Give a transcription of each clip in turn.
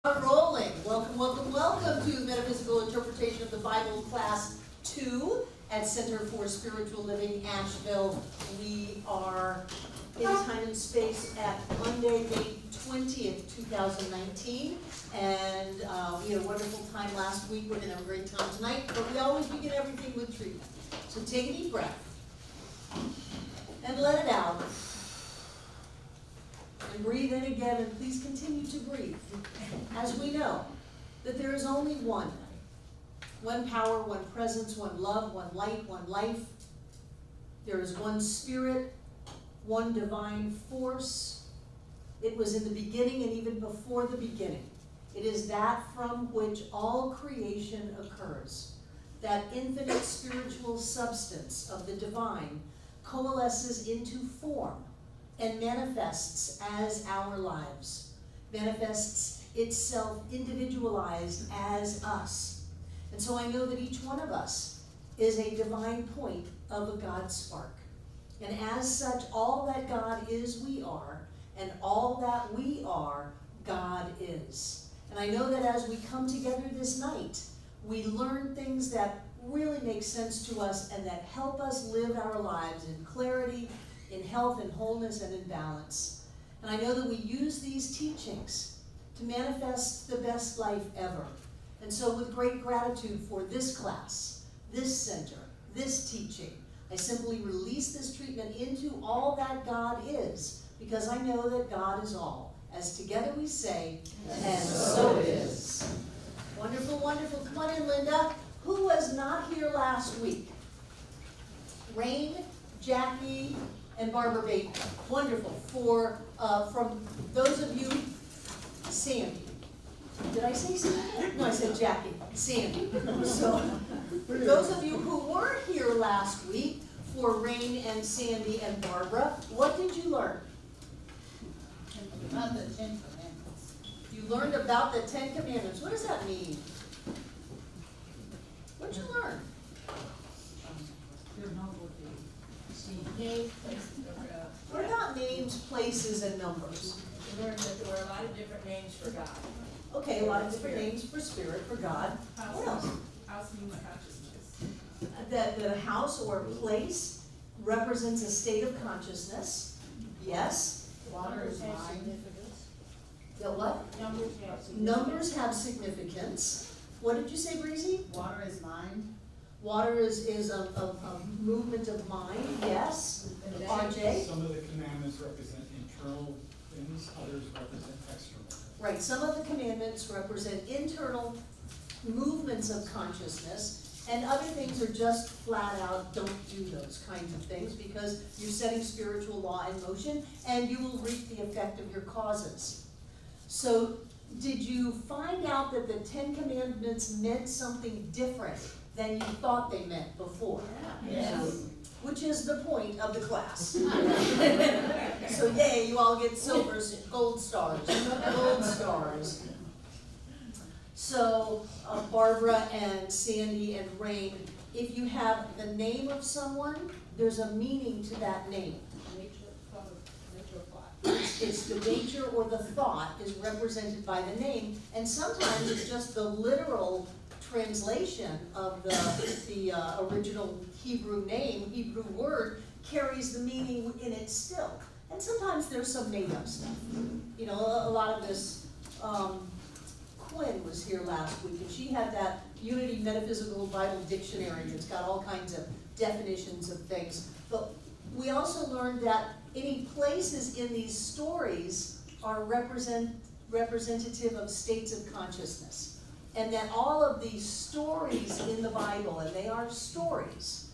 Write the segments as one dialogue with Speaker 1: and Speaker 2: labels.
Speaker 1: Rolling. Welcome to Metaphysical Interpretation of the Bible Class 2 at Center for Spiritual Living, Asheville. We are in time and space at Monday, May 20th, 2019. And we had a wonderful time last week. We're going to have a great time tonight, but we always begin everything with treatment. So take a deep breath and let it out. And breathe in again, and please continue to breathe. As we know that there is only one power, one presence, one love, one light, one life. There is one spirit, one divine force. It was in the beginning and even before the beginning. It is that from which all creation occurs. That infinite spiritual substance of the divine coalesces into form and manifests as our lives, manifests itself individualized as us. And so I know that each one of us is a divine point of a God spark. And as such, all that God is, we are, and all that we are, God is. And I know that as we come together this night, we learn things that really make sense to us and that help us live our lives in clarity, in health and wholeness and in balance. And I know that we use these teachings to manifest the best life ever. And so with great gratitude for this class, this center, this teaching, I simply release this treatment into all that God is, because I know that God is all. As together we say, and so it is. Wonderful, wonderful. Come on in, Linda. Who was not here last week? Rain, Jackie, and Barbara Bateman. Wonderful. From those of you, Sandy. Did I say Sandy? No, I said Jackie. Sandy. So, for those of you who weren't here last week, for Rain and Sandy and Barbara, what did you learn?
Speaker 2: About the 10 Commandments.
Speaker 1: You learned about the 10 Commandments. What does that mean? What did you learn?
Speaker 2: Names, places to go.
Speaker 1: What about names, places, and numbers?
Speaker 2: We learned that there were a lot of different names for God.
Speaker 1: Okay, a lot of different names for spirit, for God. What else?
Speaker 2: House means consciousness.
Speaker 1: That the house or place represents a state of consciousness. Yes.
Speaker 2: Water is mind.
Speaker 1: The what? Numbers have significance. What did you say, Breezy?
Speaker 2: Water is mind.
Speaker 1: Water is a movement of mind. Yes. RJ?
Speaker 3: Some of the commandments represent internal things, others represent external.
Speaker 1: Right, some of the commandments represent internal movements of consciousness, and other things are just flat out, don't do those kinds of things, because you're setting spiritual law in motion, and you will reap the effect of your causes. So, did you find out that the 10 Commandments meant something different than you thought they meant before?
Speaker 2: Yes.
Speaker 1: Which is the point of the class. So yay, you all get silvers, gold stars, gold stars. So Barbara and Sandy and Rain, if you have the name of someone, there's a meaning to that name. It's the nature or the thought is represented by the name, and sometimes it's just the literal translation of the original Hebrew name, Hebrew word, carries the meaning in it still. And sometimes there's some made-up stuff. You know, a lot of this, Quinn was here last week, and she had that Unity Metaphysical Bible Dictionary that's got all kinds of definitions of things. But we also learned that any places in these stories are representative of states of consciousness. And that all of these stories in the Bible, and they are stories,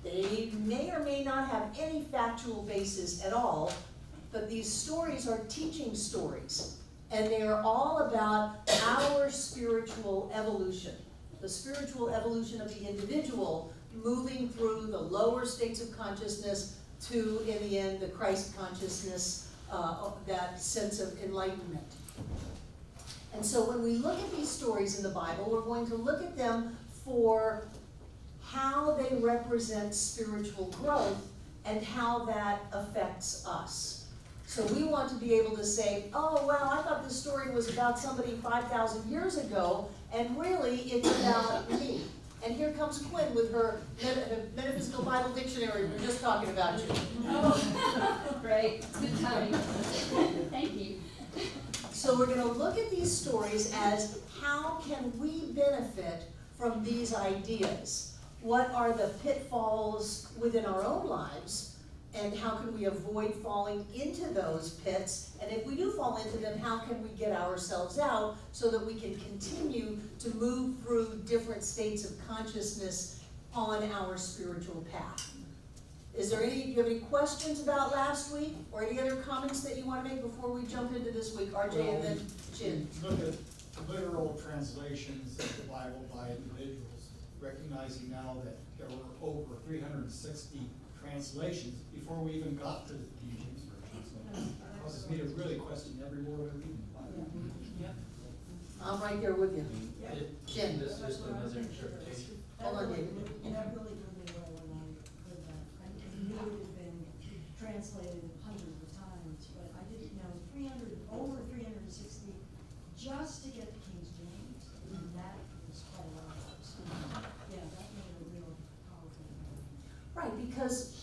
Speaker 1: they may or may not have any factual basis at all, but these stories are teaching stories. And they are all about our spiritual evolution, the spiritual evolution of the individual moving through the lower states of consciousness to, in the end, the Christ consciousness, that sense of enlightenment. And so when we look at these stories in the Bible, we're going to look at them for how they represent spiritual growth and how that affects us. So we want to be able to say, oh, well, I thought this story was about somebody 5,000 years ago, and really it's about me. And here comes Quinn with her Metaphysical Bible Dictionary. We're just talking about you.
Speaker 4: Oh, great. Good timing. Thank you.
Speaker 1: So we're going to look at these stories as how can we benefit from these ideas? What are the pitfalls within our own lives? And how can we avoid falling into those pits? And if we do fall into them, how can we get ourselves out so that we can continue to move through different states of consciousness on our spiritual path? Do you have any questions about last week, or any other comments that you want to make before we jump into this week? RJ and then Jin.
Speaker 3: Look at literal translations of the Bible by individuals, recognizing now that there were over 360 translations before we even got to the King James Version. So it causes me to really question every word I read in the Bible.
Speaker 1: I'm right there with you. Jin.
Speaker 5: This is another interpretation.
Speaker 1: Hold on, David.
Speaker 6: That really blew me away when I heard that. I knew it had been translated hundreds of times, but I didn't know over 360 just to get the King James. And that was quite a lot. So, yeah, that made a real powerful impact.
Speaker 1: Right, because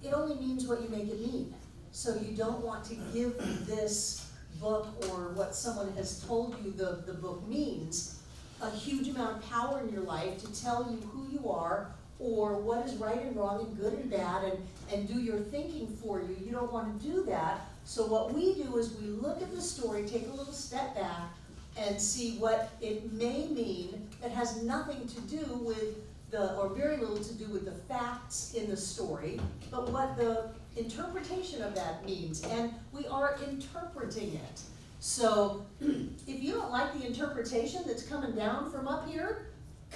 Speaker 1: it only means what you make it mean. So you don't want to give this book, or what someone has told you the book means, a huge amount of power in your life to tell you who you are, or what is right and wrong and good and bad, and do your thinking for you. You don't want to do that. So what we do is we look at the story, take a little step back, and see what it may mean that has nothing to do with or very little to do with the facts in the story, but what the interpretation of that means. And we are interpreting it. So if you don't like the interpretation that's coming down from up here,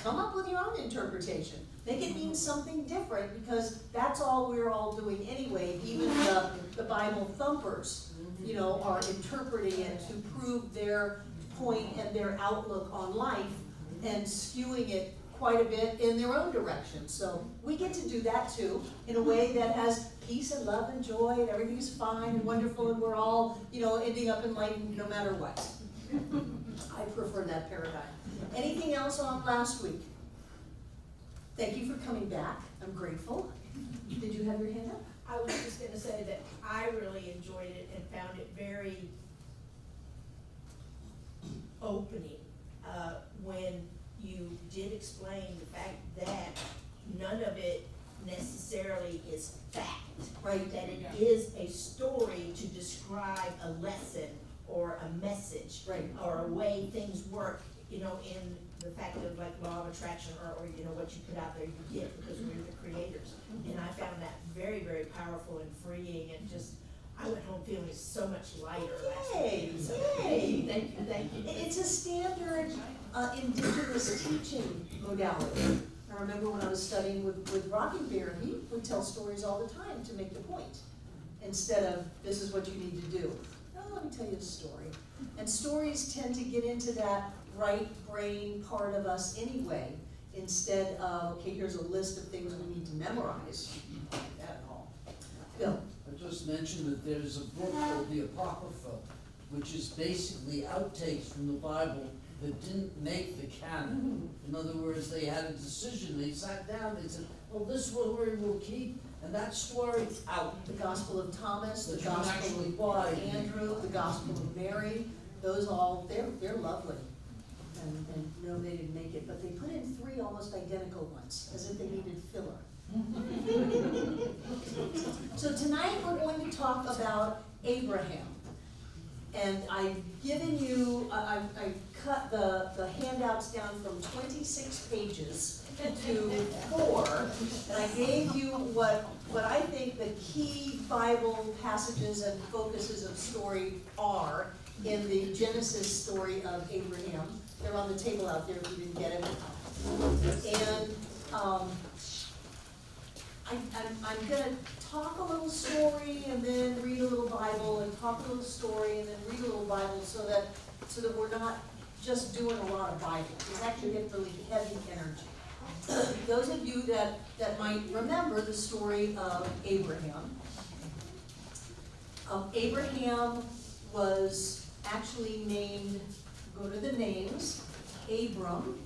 Speaker 1: come up with your own interpretation. Make it mean something different, because that's all we're all doing anyway. Even the Bible thumpers, are interpreting it to prove their point and their outlook on life, and skewing it quite a bit in their own direction. So we get to do that too, in a way that has peace and love and joy, and everything's fine and wonderful, and we're all, ending up enlightened no matter what. I prefer that paradigm. Anything else on last week? Thank you for coming back. I'm grateful. Did you have your hand up?
Speaker 7: I was just gonna say that I really enjoyed it and found it very opening, when you did explain the fact that none of it necessarily is fact.
Speaker 1: Right.
Speaker 7: That it is a story to describe a lesson or a message.
Speaker 1: Right.
Speaker 7: Or a way things work, in the fact of like law of attraction, or what you put out there you get, because we're the creators. And I found that very, very powerful and freeing, and just, I went home feeling so much lighter last
Speaker 1: Yay,
Speaker 7: week. So,
Speaker 1: yay.
Speaker 7: thank you.
Speaker 1: It's a standard indigenous teaching modality. I remember when I was studying with Rocking Bear, he would tell stories all the time to make the point, instead of, this is what you need to do. No, let me tell you a story. And stories tend to get into that right brain part of us anyway, instead of, okay, here's a list of things we need to memorize. Not like that at all. Bill?
Speaker 8: I just mentioned that there's a book called the Apocrypha, which is basically outtakes from the Bible that didn't make the canon. In other words, they had a decision. They sat down, they said, well, this story we'll keep, and that story out.
Speaker 1: The Gospel of Thomas, the
Speaker 8: That you can
Speaker 1: Gospel
Speaker 8: actually
Speaker 1: of
Speaker 8: buy.
Speaker 1: Andrew, the Gospel of Mary, those all, they're lovely. And no, they didn't make it, but they put in 3 almost identical ones, as if they needed filler. So tonight we're going to talk about Abraham. And I've given you, I cut the handouts down from 26 pages to 4, and I gave you what I think the key Bible passages and focuses of story are in the Genesis story of Abraham. They're on the table out there if you didn't get it. And I'm going to talk a little story and then read a little Bible, and talk a little story and then read a little Bible, so that we're not just doing a lot of Bible. It's actually get really heavy energy. Those of you that might remember the story of Abraham, Abraham was actually named, go to the names, Abram.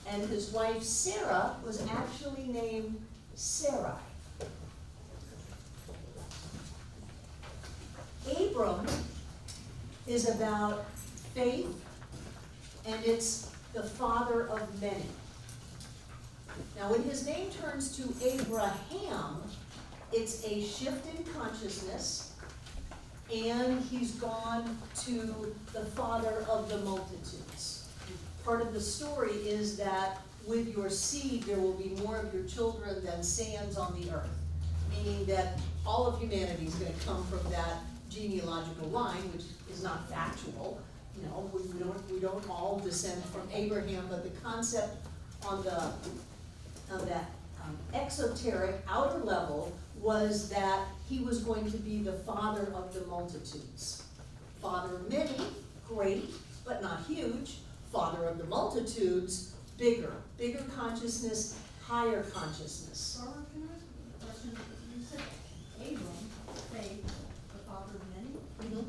Speaker 1: And his wife Sarah was actually named Sarai. Abram is about faith, and it's the father of many. Now, when his name turns to Abraham, it's a shift in consciousness, and he's gone to the father of the multitudes. Part of the story is that with your seed, there will be more of your children than sands on the earth, meaning that all of humanity is going to come from that genealogical line, which is not factual. You know, we don't all descend from Abraham, but the concept on that exoteric outer level was that he was going to be the father of the multitudes. Father of many, great, but not huge. Father of the multitudes, bigger consciousness, higher consciousness.
Speaker 6: Barbara, can I ask a question? You said Abram, faith, the father of many.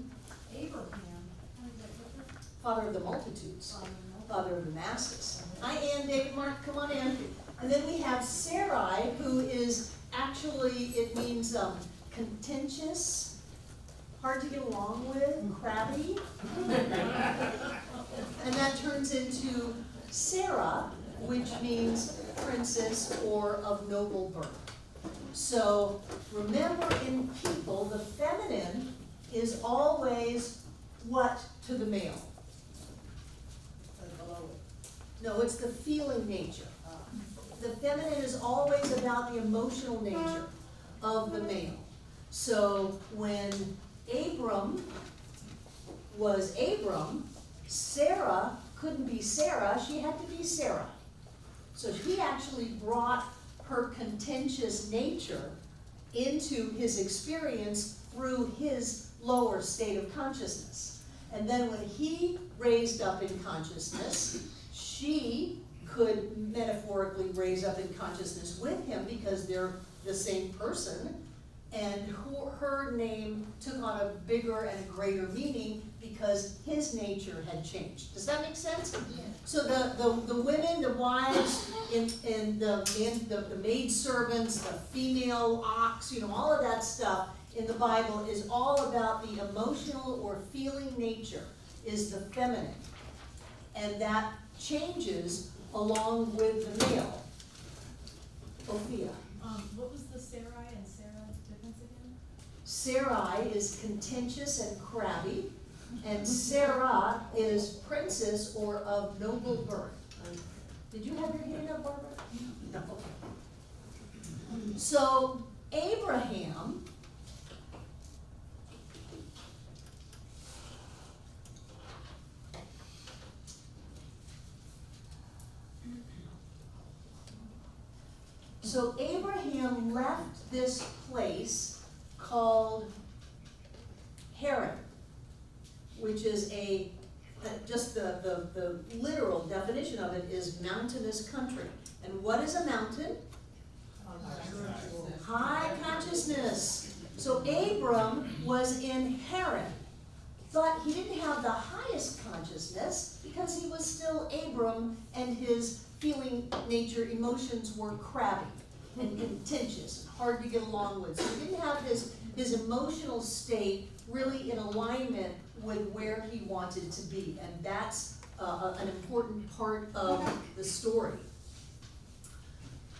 Speaker 6: Abraham, how does that look?
Speaker 1: Father of the multitudes,
Speaker 6: Father of many.
Speaker 1: father of the masses. Hi, Ann, David, Mark, come on in. And then we have Sarai, who is actually, it means contentious, hard to get along with, crabby. And that turns into Sarah, which means princess or of noble birth. So remember, in people, the feminine is always what to the male? No, it's the feeling nature. The feminine is always about the emotional nature of the male. So when Abram was Abram, Sarah couldn't be Sarah, she had to be Sarah. So he actually brought her contentious nature into his experience through his lower state of consciousness. And then when he raised up in consciousness, she could metaphorically raise up in consciousness with him because they're the same person, and her name took on a bigger and greater meaning because his nature had changed. Does that make sense?
Speaker 2: Yeah.
Speaker 1: So the women, the wives, and the maid servants, the female ox, you know, all of that stuff in the Bible is all about the emotional or feeling nature, is the feminine. And that changes along with the male. Ophia.
Speaker 2: What was the Sarai and Sarah difference again?
Speaker 1: Sarai is contentious and crabby, and Sarah is princess or of noble birth. Did you have your hand up, Barbara? No. Okay. So Abraham left this place called Haran, which is just the literal definition of it is mountainous country. And what is a mountain? High consciousness. So Abram was in Haran, but he didn't have the highest consciousness because he was still Abram, and his feeling nature, emotions were crabby and contentious and hard to get along with. So he didn't have his emotional state really in alignment with where he wanted to be, and that's an important part of the story.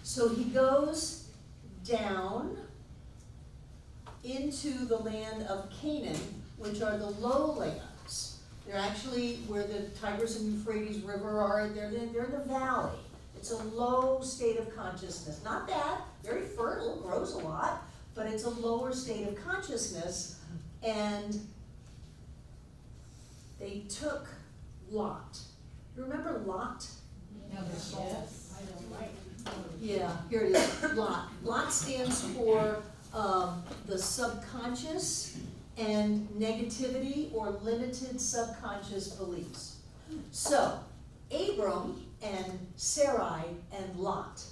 Speaker 1: So he goes down into the land of Canaan, which are the lowlands. They're actually where the Tigris and Euphrates River are. They're in the valley. It's a low state of consciousness. Not bad, very fertile, grows a lot, but it's a lower state of consciousness. And they took Lot. You remember Lot?
Speaker 2: Yes. I don't like.
Speaker 1: Yeah, here it is, Lot. Lot stands for the subconscious and negativity or limited subconscious beliefs. So, Abram and Sarai and Lot.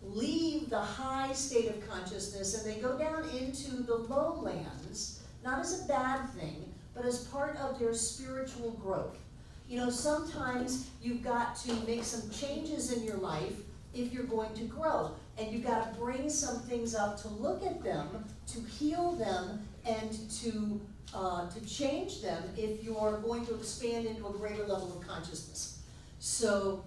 Speaker 1: leave the high state of consciousness and they go down into the lowlands, not as a bad thing, but as part of their spiritual growth. You know, sometimes you've got to make some changes in your life if you're going to grow. And you've got to bring some things up to look at them, to heal them, and to change them if you are going to expand into a greater level of consciousness. So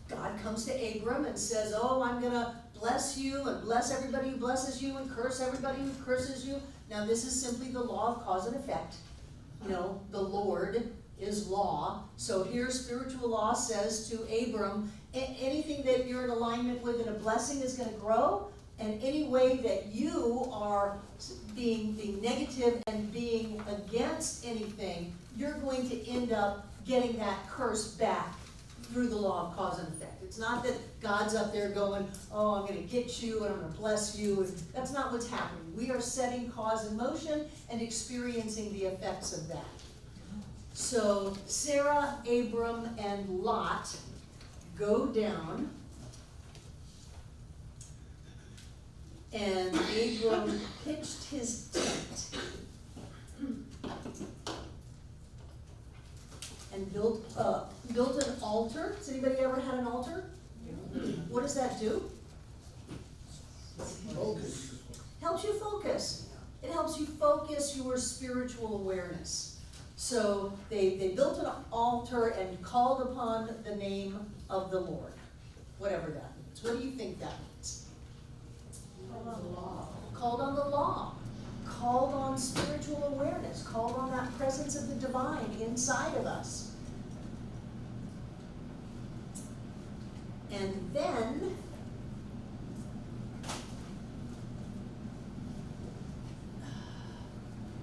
Speaker 1: God comes to Abram and says, oh, I'm going to bless you and bless everybody who blesses you and curse everybody who curses you. Now this is simply the law of cause and effect. You know, the Lord is law. So here spiritual law says to Abram, anything that you're in alignment with and a blessing is going to grow, and any way that you are being negative and being against anything, you're going to end up getting that curse back through the law of cause and effect. It's not that God's up there going, oh, I'm going to get you and I'm going to bless you. That's not what's happening. We are setting cause in motion and experiencing the effects of that. So Sarah, Abram, and Lot go down, and Abram pitched his tent and built an altar. Has anybody ever had an altar? What does that do?
Speaker 8: Focus.
Speaker 1: Helps you focus. It helps you focus your spiritual awareness. So they built an altar and called upon the name of the Lord, whatever that means. What do you think that means?
Speaker 6: Called on the law.
Speaker 1: Called on the law. Called on spiritual awareness. Called on that presence of the divine inside of us. And then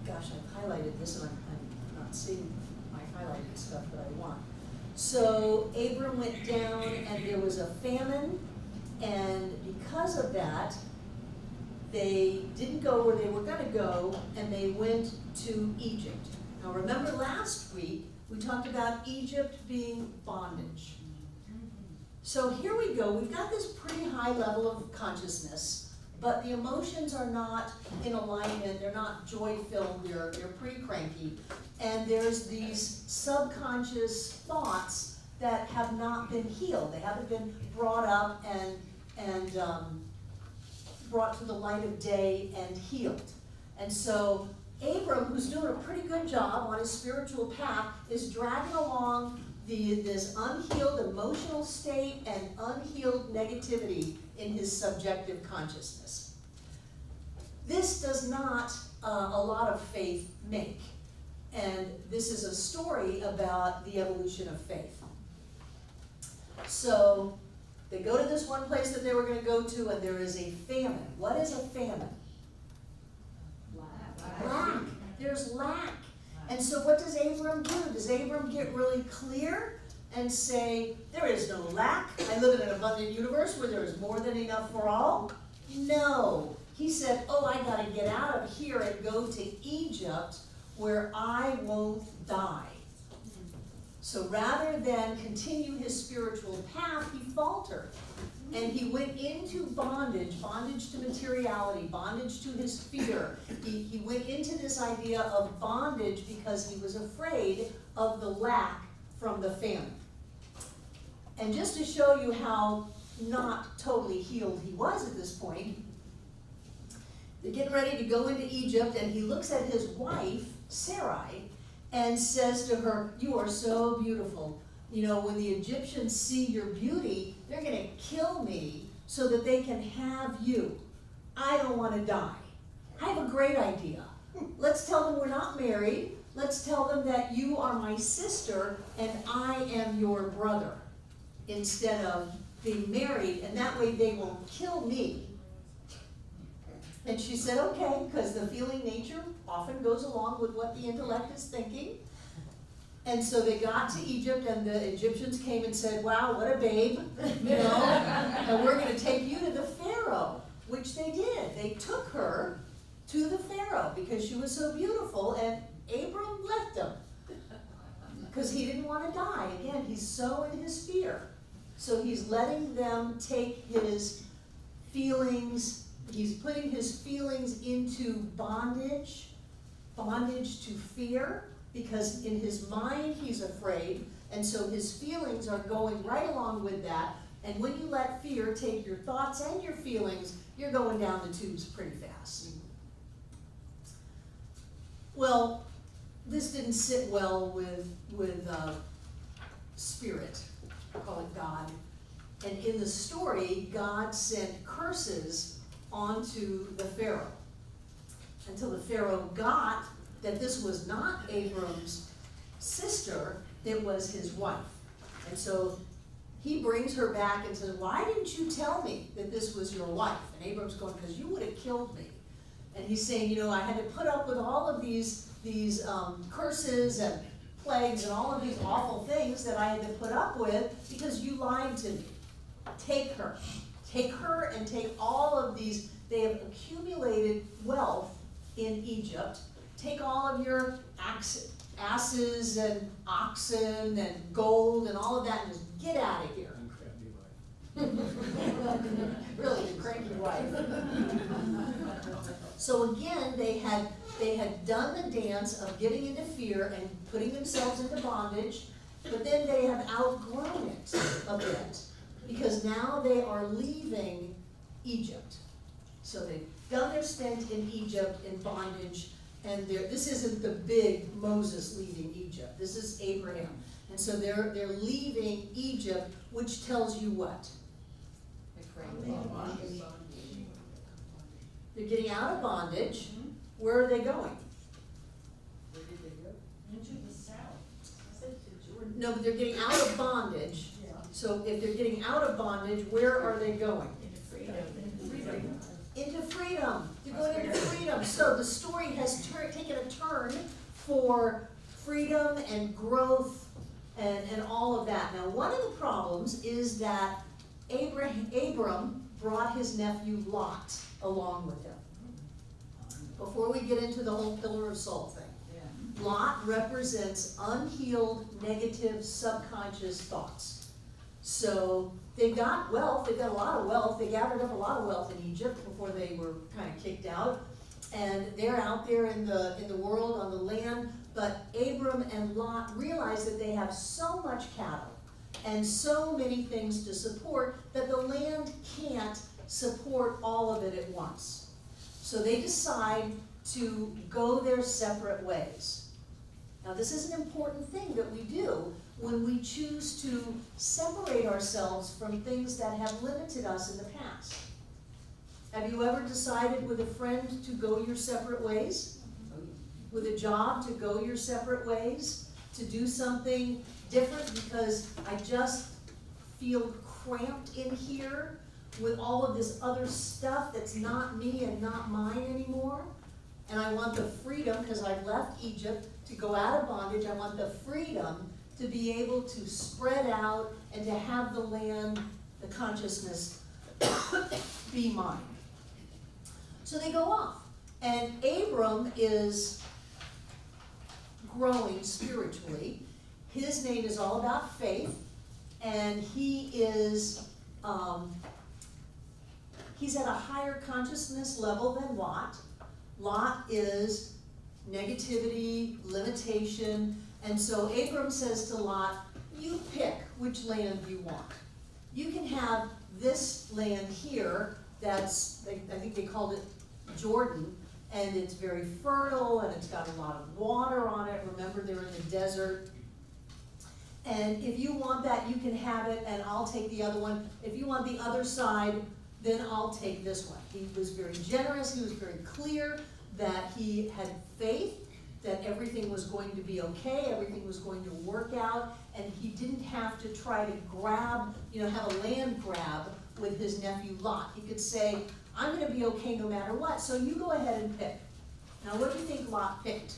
Speaker 1: gosh, I've highlighted this and I'm not seeing my highlighted stuff that I want. So Abram went down and there was a famine, and because of that, they didn't go where they were going to go, and they went to Egypt. Now remember last week, we talked about Egypt being bondage. So here we go, we've got this pretty high level of consciousness, but the emotions are not in alignment, they're not joy-filled, they're pretty cranky. And there's these subconscious thoughts that have not been healed. They haven't been brought up and brought to the light of day and healed. And so Abram, who's doing a pretty good job on his spiritual path, is dragging along this unhealed emotional state and unhealed negativity in his subjective consciousness. This does not a lot of faith make. And this is a story about the evolution of faith. So they go to this one place that they were going to go to, and there is a famine. What is a famine? Lack. There's lack. And so what does Abram do? Does Abram get really clear and say, there is no lack? I live in an abundant universe where there is more than enough for all? No. He said, oh, I got to get out of here and go to Egypt where I won't die. So rather than continue his spiritual path, he faltered. And he went into bondage, bondage to materiality, bondage to his fear. He went into this idea of bondage because he was afraid of the lack from the famine. And just to show you how not totally healed he was at this point, they're getting ready to go into Egypt, and he looks at his wife, Sarai, and says to her, you are so beautiful. You know, when the Egyptians see your beauty, they're going to kill me so that they can have you. I don't want to die. I have a great idea. Let's tell them we're not married. Let's tell them that you are my sister and I am your brother, instead of being married, and that way they won't kill me. And she said, okay, because the feeling nature often goes along with what the intellect is thinking. And so they got to Egypt, and the Egyptians came and said, wow, what a babe, you know, and we're going to take you to the Pharaoh, which they did. They took her to the Pharaoh because she was so beautiful, and Abram let them because he didn't want to die. Again, he's so in his fear. So he's letting them take his feelings, he's putting his feelings into bondage to fear, because in his mind he's afraid, and so his feelings are going right along with that. And when you let fear take your thoughts and your feelings, you're going down the tubes pretty fast. Well, this didn't sit well with spirit, I call it God. And in the story, God sent curses onto the Pharaoh, until the Pharaoh got that this was not Abram's sister, it was his wife. And so he brings her back and says, why didn't you tell me that this was your wife? And Abram's going, because you would have killed me. And he's saying, you know, I had to put up with all of these curses and plagues and all of these awful things that I had to put up with because you lied to me. Take her and take all of these. They have accumulated wealth in Egypt. Take all of your asses and oxen and gold and all of that and just get out of here. Really, the cranky wife. So again, they had done the dance of getting into fear and putting themselves into bondage, but then they have outgrown it a bit, because now they are leaving Egypt. So they've done their stint in Egypt in bondage, and this isn't the big Moses leaving Egypt. This is Abraham. And so they're leaving Egypt, which tells you what? They're getting out of bondage. Where are they going?
Speaker 6: Into the south.
Speaker 1: No, but they're getting out of bondage.
Speaker 6: Yeah.
Speaker 1: So if they're getting out of bondage, where are they going?
Speaker 7: Into freedom.
Speaker 1: Into freedom. They're going into freedom. So the story has taken a turn for freedom and growth and all of that. Now, one of the problems is that Abram brought his nephew Lot along with him. Before we get into the whole pillar of salt thing, Lot represents unhealed, negative, subconscious thoughts. So they've got wealth, they've got a lot of wealth, they gathered up a lot of wealth in Egypt before they were kind of kicked out. And they're out there in the world, on the land, but Abram and Lot realize that they have so much cattle and so many things to support that the land can't support all of it at once. So they decide to go their separate ways. Now, this is an important thing that we do when we choose to separate ourselves from things that have limited us in the past. Have you ever decided with a friend to go your separate ways? With a job to go your separate ways? To do something different because I just feel cramped in here with all of this other stuff that's not me and not mine anymore? And I want the freedom, because I've left Egypt, to go out of bondage. I want the freedom to be able to spread out and to have the land, the consciousness, be mine. So they go off. And Abram is growing spiritually. His name is all about faith. And he is, he's at a higher consciousness level than Lot. Lot is negativity, limitation, and so Abram says to Lot, you pick which land you want. You can have this land here that's, I think they called it Jordan, and it's very fertile and it's got a lot of water on it. Remember, they're in the desert. And if you want that, you can have it, and I'll take the other one. If you want the other side, then I'll take this one. He was very generous. He was very clear that he had faith, that everything was going to be okay, everything was going to work out, and he didn't have to try to grab, have a land grab with his nephew Lot. He could say, I'm going to be okay no matter what, so you go ahead and pick. Now, what do you think Lot picked?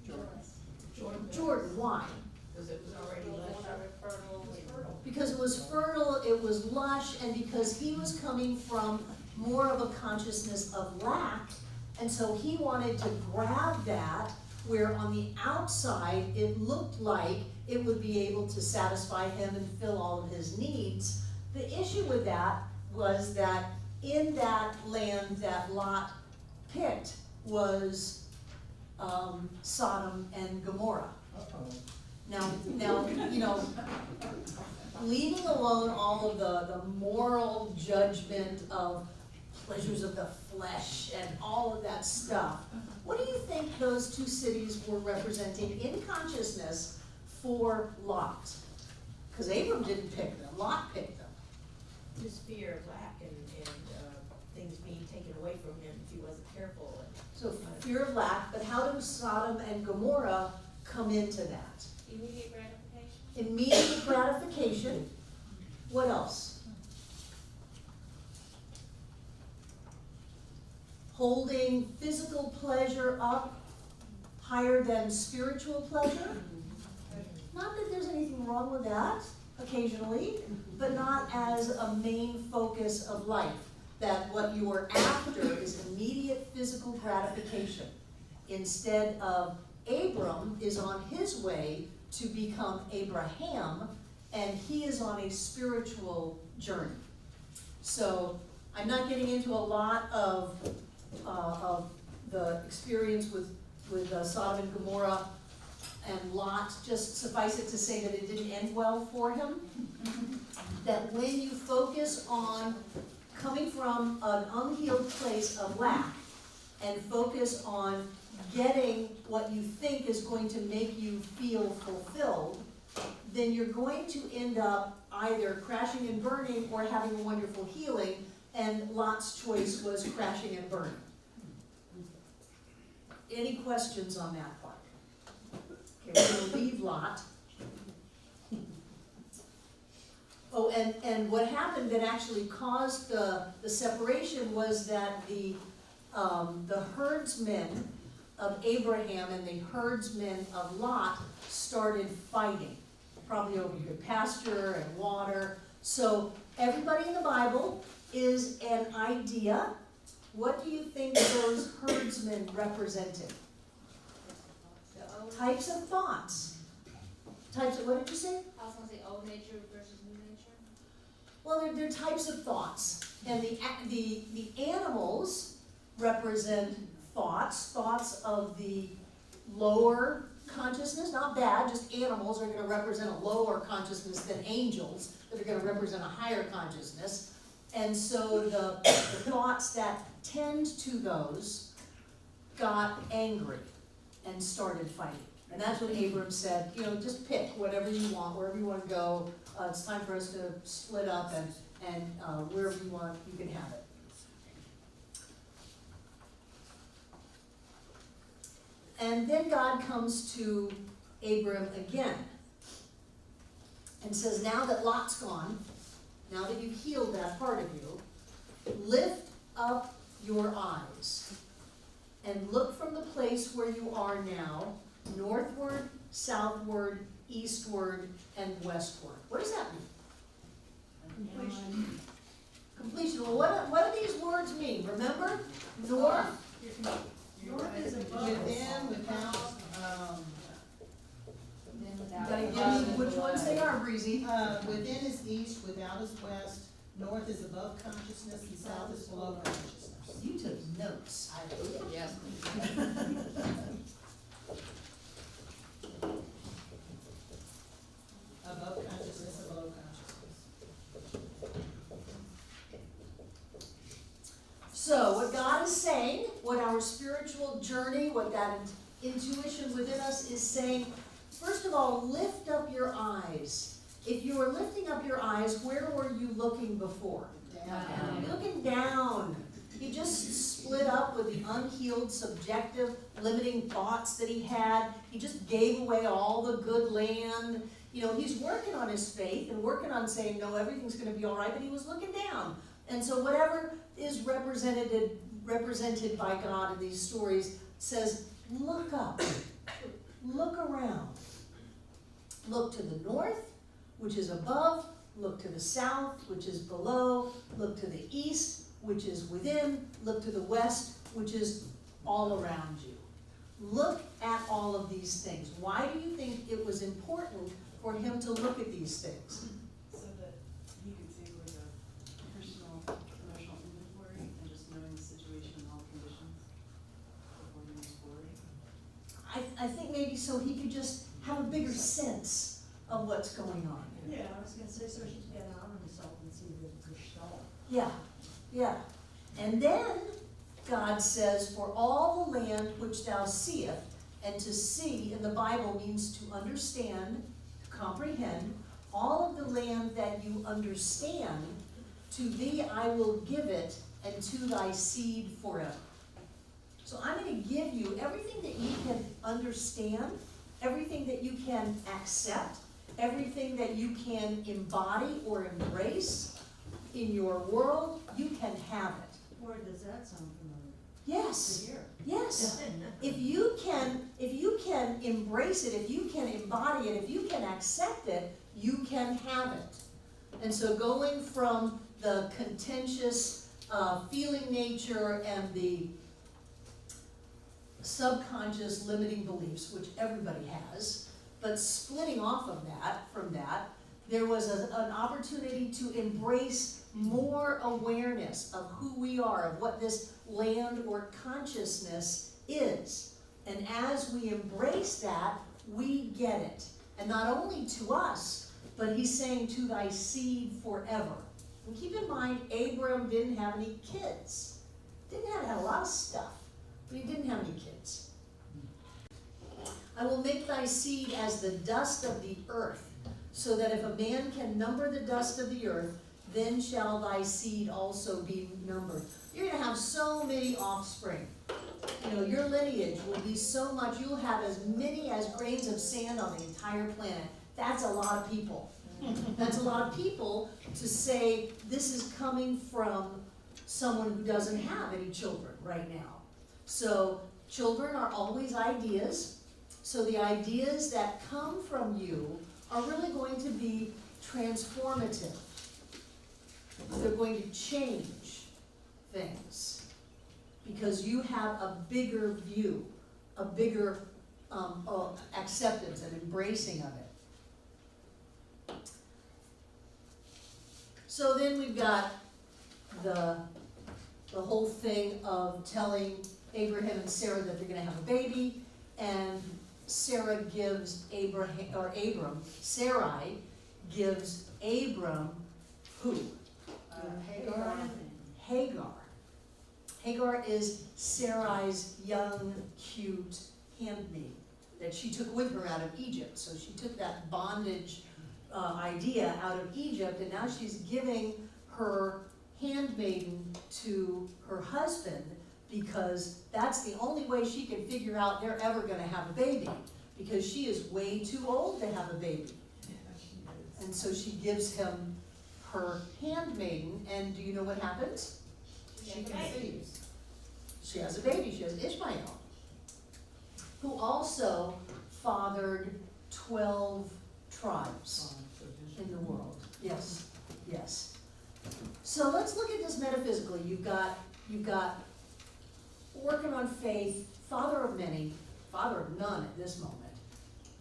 Speaker 1: Jordan. Why?
Speaker 7: Because it was already lush.
Speaker 1: Because it was fertile, it was lush, and because he was coming from more of a consciousness of lack, and so he wanted to grab that where on the outside it looked like it would be able to satisfy him and fill all of his needs, The issue with that was that in that land that Lot picked was Sodom and Gomorrah. Now, you know, leaving alone all of the moral judgment of pleasures of the flesh and all of that stuff, what do you think those two cities were representing in consciousness for Lot? Because Abram didn't pick them, Lot picked them.
Speaker 7: Just fear of lack and things being taken away from him if he wasn't careful.
Speaker 1: So fear of lack, but how do Sodom and Gomorrah come into that?
Speaker 2: Immediate gratification.
Speaker 1: Immediate gratification. What else? Holding physical pleasure up higher than spiritual pleasure. Not that there's anything wrong with that, occasionally, but not as a main focus of life. That what you are after is immediate physical gratification. Instead of Abram is on his way to become Abraham, and he is on a spiritual journey. So I'm not getting into a lot of the experience with Sodom and Gomorrah and Lot. Just suffice it to say that it didn't end well for him. That when you focus on coming from an unhealed place of lack and focus on getting what you think is going to make you feel fulfilled, then you're going to end up either crashing and burning or having a wonderful healing, and Lot's choice was crashing and burning. Any questions on that part? Okay, we're going to leave Lot. Oh, and what happened that actually caused the separation was that the herdsmen of Abraham and the herdsmen of Lot started fighting, probably over good pasture and water. So everybody in the Bible is an idea. What do you think those herdsmen represented? Types of thoughts. Types of, what did you say?
Speaker 4: I was gonna say old nature versus new nature.
Speaker 1: Well, they're types of thoughts, and the animals represent thoughts of the lower consciousness, not bad, just animals are going to represent a lower consciousness than angels that are going to represent a higher consciousness. And so the thoughts that tend to those got angry and started fighting. And that's when Abram said, you know, just pick whatever you want, wherever you want to go. It's time for us to split up, and wherever you want, you can have it. And then God comes to Abram again and says, now that Lot's gone, now that you've healed that part of you, lift up your eyes and look from the place where you are now, northward, southward, eastward, and westward. What does that mean?
Speaker 6: Completion.
Speaker 1: Completion. Well, what do these words mean? Remember? North.
Speaker 6: North is above.
Speaker 9: Within, without,
Speaker 4: Then
Speaker 1: You
Speaker 4: without.
Speaker 1: gotta give me which ones they are, Breezy.
Speaker 9: within is east, without is west, north is above consciousness, and south is below consciousness.
Speaker 1: You took notes.
Speaker 4: Yes.
Speaker 9: Above consciousness and below consciousness.
Speaker 1: So what God is saying, what our spiritual journey, what that intuition within us is saying, first of all, lift up your eyes. If you were lifting up your eyes, where were you looking before?
Speaker 9: Down.
Speaker 1: You're looking down. He just split up with the unhealed, subjective, limiting thoughts that he had. He just gave away all the good land. You know, he's working on his faith and working on saying, no, everything's going to be all right, but he was looking down. And so whatever is represented by God in these stories says, look up, look around. Look to the north, which is above, look to the south, which is below, look to the east, which is within, look to the west, which is all around you. Look at all of these things. Why do you think it was important for him to look at these things?
Speaker 2: So that he could see where
Speaker 1: so he could just have a bigger sense of what's going on.
Speaker 6: Yeah, I was gonna say, so she can get out on himself and see the gestalt.
Speaker 1: Yeah, yeah. And then God says, for all the land which thou seest, and to see in the Bible means to understand, to comprehend, all of the land that you understand, to thee I will give it, and to thy seed forever. So I'm going to give you everything that you can understand, everything that you can accept, everything that you can embody or embrace in your world, you can have it.
Speaker 6: Boy, does that sound familiar.
Speaker 1: Yes,
Speaker 6: To hear.
Speaker 1: yes. If you can embrace it, if you can embody it, if you can accept it, you can have it. And so going from the contentious feeling nature and the subconscious limiting beliefs, which everybody has, but splitting off of that, from that, there was an opportunity to embrace more awareness of who we are, of what this land or consciousness is. And as we embrace that, we get it. And not only to us, but he's saying to thy seed forever. And keep in mind, Abram didn't have any kids. Didn't have a lot of stuff, but he didn't have any kids. I will make thy seed as the dust of the earth, so that if a man can number the dust of the earth, then shall thy seed also be numbered. You're going to have so many offspring. You know, your lineage will be so much, you'll have as many as grains of sand on the entire planet. That's a lot of people. That's a lot of people to say this is coming from someone who doesn't have any children right now. So children are always ideas. So the ideas that come from you are really going to be transformative. They're going to change things because you have a bigger view, a bigger acceptance and embracing of it. So then we've got the whole thing of telling Abraham and Sarah that they're going to have a baby, and Sarah gives Sarai gives Abram who? Hagar. Hagar is Sarai's young, cute handmaid that she took with her out of Egypt. So she took that bondage idea out of Egypt, and now she's giving her handmaiden to her husband because that's the only way she can figure out they're ever going to have a baby, because she is way too old to have a baby. And so she gives him her handmaiden, and do you know what happens?
Speaker 9: She conceives.
Speaker 1: She has a baby. She has Ishmael, who also fathered 12 tribes in the world. Yes, yes. So let's look at this metaphysically. You've got working on faith, father of many, father of none at this moment.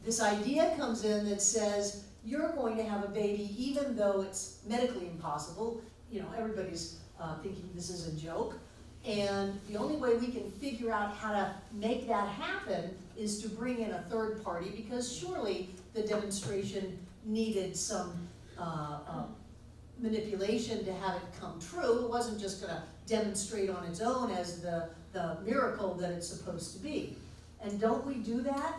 Speaker 1: This idea comes in that says you're going to have a baby even though it's medically impossible. You know, everybody's thinking this is a joke. And the only way we can figure out how to make that happen is to bring in a third party, because surely the demonstration needed some manipulation to have it come true. It wasn't just going to demonstrate on its own as the miracle that it's supposed to be. And don't we do that?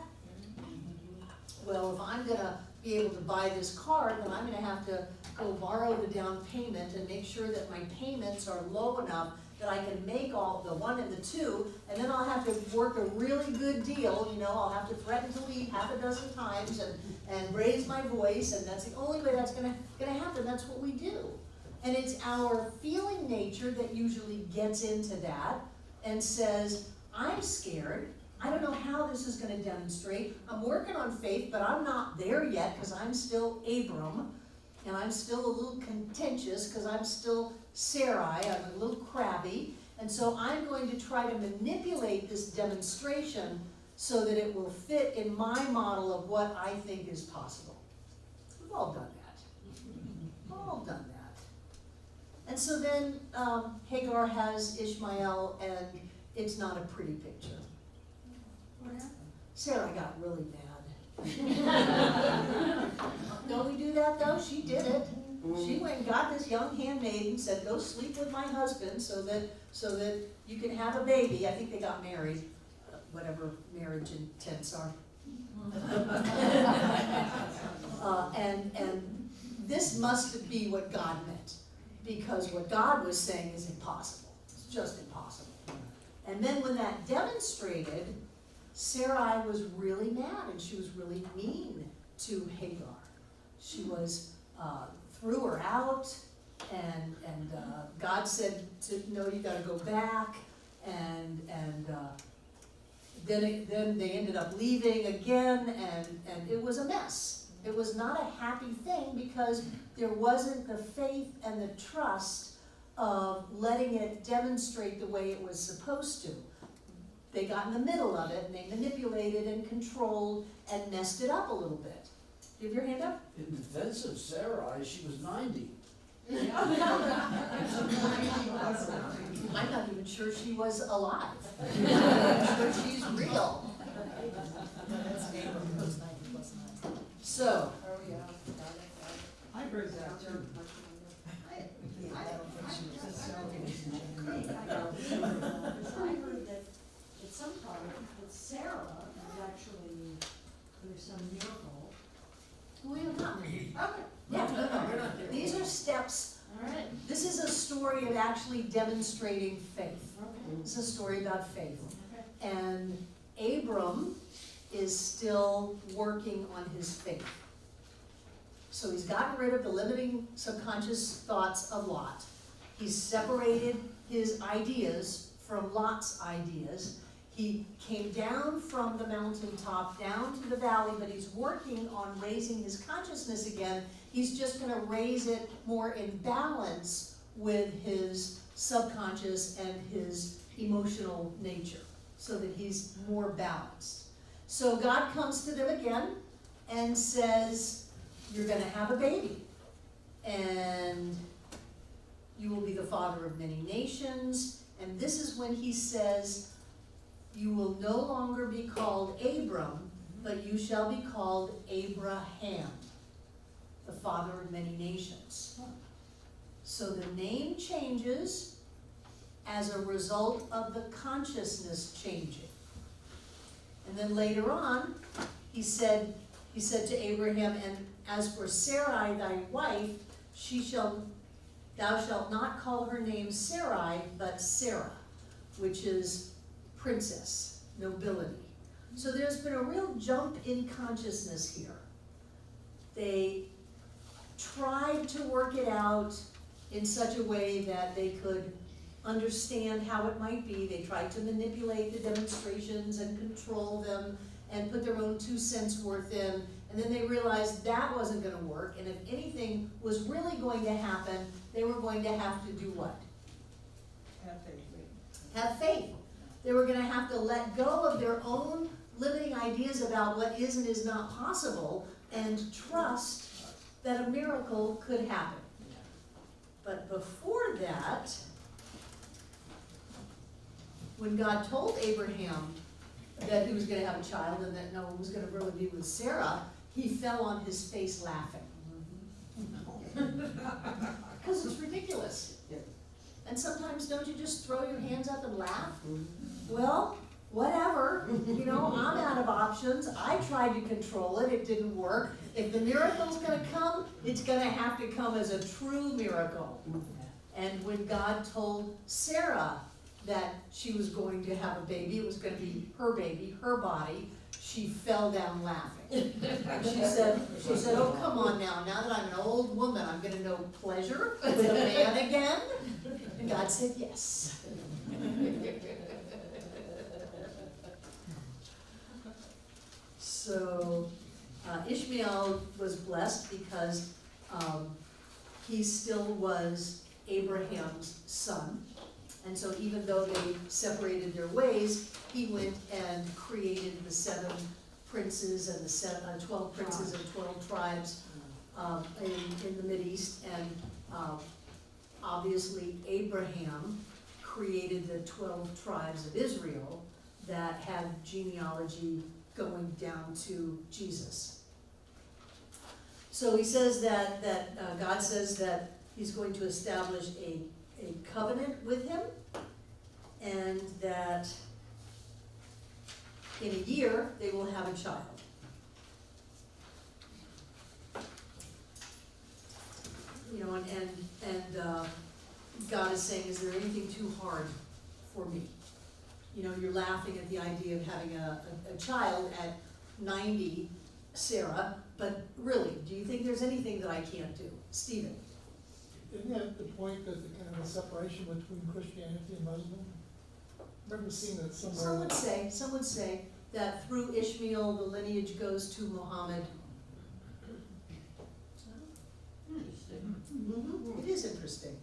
Speaker 1: Well, if I'm going to be able to buy this car, then I'm going to have to go borrow the down payment and make sure that my payments are low enough that I can make all the 1 and the 2, and then I'll have to work a really good deal. You know, I'll have to threaten to leave half a dozen times and raise my voice, and that's the only way that's gonna happen. That's what we do. And it's our feeling nature that usually gets into that and says, I'm scared. I don't know how this is gonna demonstrate. I'm working on faith, but I'm not there yet because I'm still Abram, and I'm still a little contentious because I'm still Sarai. I'm a little crabby, and so I'm going to try to manipulate this demonstration so that it will fit in my model of what I think is possible. We've all done that. We've all done that. And so then Hagar has Ishmael, and it's not a pretty picture.
Speaker 6: What happened?
Speaker 1: Sarah got really bad. Don't we do that though? She did it. She went and got this young handmaid and said, go sleep with my husband so that you can have a baby. I think they got married, whatever marriage intents are. And this must be what God meant, because what God was saying is impossible. It's just impossible. And then when that demonstrated, Sarai was really mad and she was really mean to Hagar. She was, threw her out, and God said, no, you gotta go back, and then they ended up leaving again, and it was a mess. It was not a happy thing because there wasn't the faith and the trust of letting it demonstrate the way it was supposed to. They got in the middle of it and they manipulated and controlled and messed it up a little bit. Do you have your hand up?
Speaker 8: In defense of Sarai, she was 90.
Speaker 1: I'm not even sure she was alive. I'm not sure she's real. So,
Speaker 3: I heard that too.
Speaker 6: I heard that at some point, that Sarah was actually, there's some miracle.
Speaker 1: we are not.
Speaker 6: Okay.
Speaker 1: Yeah, no. These are steps.
Speaker 6: All right.
Speaker 1: This is a story of actually demonstrating faith.
Speaker 6: Okay.
Speaker 1: It's a story about faith.
Speaker 6: Okay.
Speaker 1: And Abram is still working on his faith. So he's gotten rid of the limiting subconscious thoughts of Lot. He's separated his ideas from Lot's ideas. He came down from the mountaintop down to the valley, but he's working on raising his consciousness again. He's just going to raise it more in balance with his subconscious and his emotional nature, so that he's more balanced. So God comes to them again and says, you're going to have a baby, and you will be the father of many nations. And this is when he says, you will no longer be called Abram, but you shall be called Abraham, the father of many nations. So the name changes as a result of the consciousness changing. And then later on, he said to Abraham, and as for Sarai thy wife, thou shalt not call her name Sarai, but Sarah, which is princess, nobility. So there's been a real jump in consciousness here. They tried to work it out in such a way that they could understand how it might be. They tried to manipulate the demonstrations and control them and put their own 2 cents worth in. And then they realized that wasn't going to work. And if anything was really going to happen, they were going to have to do what?
Speaker 9: Have faith.
Speaker 1: Have faith. They were going to have to let go of their own limiting ideas about what is and is not possible and trust that a miracle could happen. But before that, when God told Abraham that he was going to have a child and that no one was going to really be with Sarah, he fell on his face laughing. Because it's ridiculous. And sometimes don't you just throw your hands up and laugh? Well, whatever, I'm out of options. I tried to control it, it didn't work. If the miracle's gonna come, it's gonna have to come as a true miracle. And when God told Sarah that she was going to have a baby, it was gonna be her baby, her body, she fell down laughing. She said, oh, come on now that I'm an old woman, I'm gonna know pleasure with a man again? And God said, yes. So Ishmael was blessed because he still was Abraham's son. And so even though they separated their ways, he went and created the 7 princes and the 12 princes and 12 tribes in the Mideast. And obviously Abraham created the 12 tribes of Israel that had genealogy going down to Jesus. So he says that God says that he's going to establish a covenant with him, and that in a year they will have a child. You know, and God is saying, is there anything too hard for me? You know, you're laughing at the idea of having a child at 90, Sarah, but really, do you think there's anything that I can't do? Stephen?
Speaker 10: Isn't that the point that the kind of a separation between Christianity and Muslim? Remember seeing that somewhere.
Speaker 1: Some would say that through Ishmael, the lineage goes to Muhammad. It is interesting.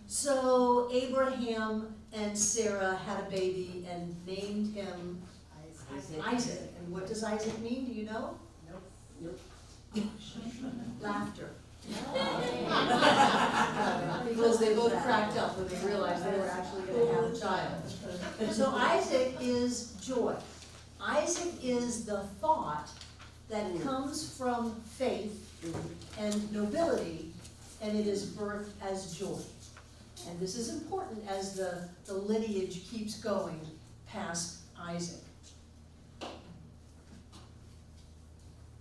Speaker 1: So Abraham and Sarah had a baby and named him Isaac. And what does Isaac mean? Do you know?
Speaker 9: Nope.
Speaker 1: Laughter. Because they both cracked up when they realized they were actually going to have a child. So Isaac is joy. Isaac is the thought that comes from faith and nobility, and it is birthed as joy. And this is important as the lineage keeps going past Isaac.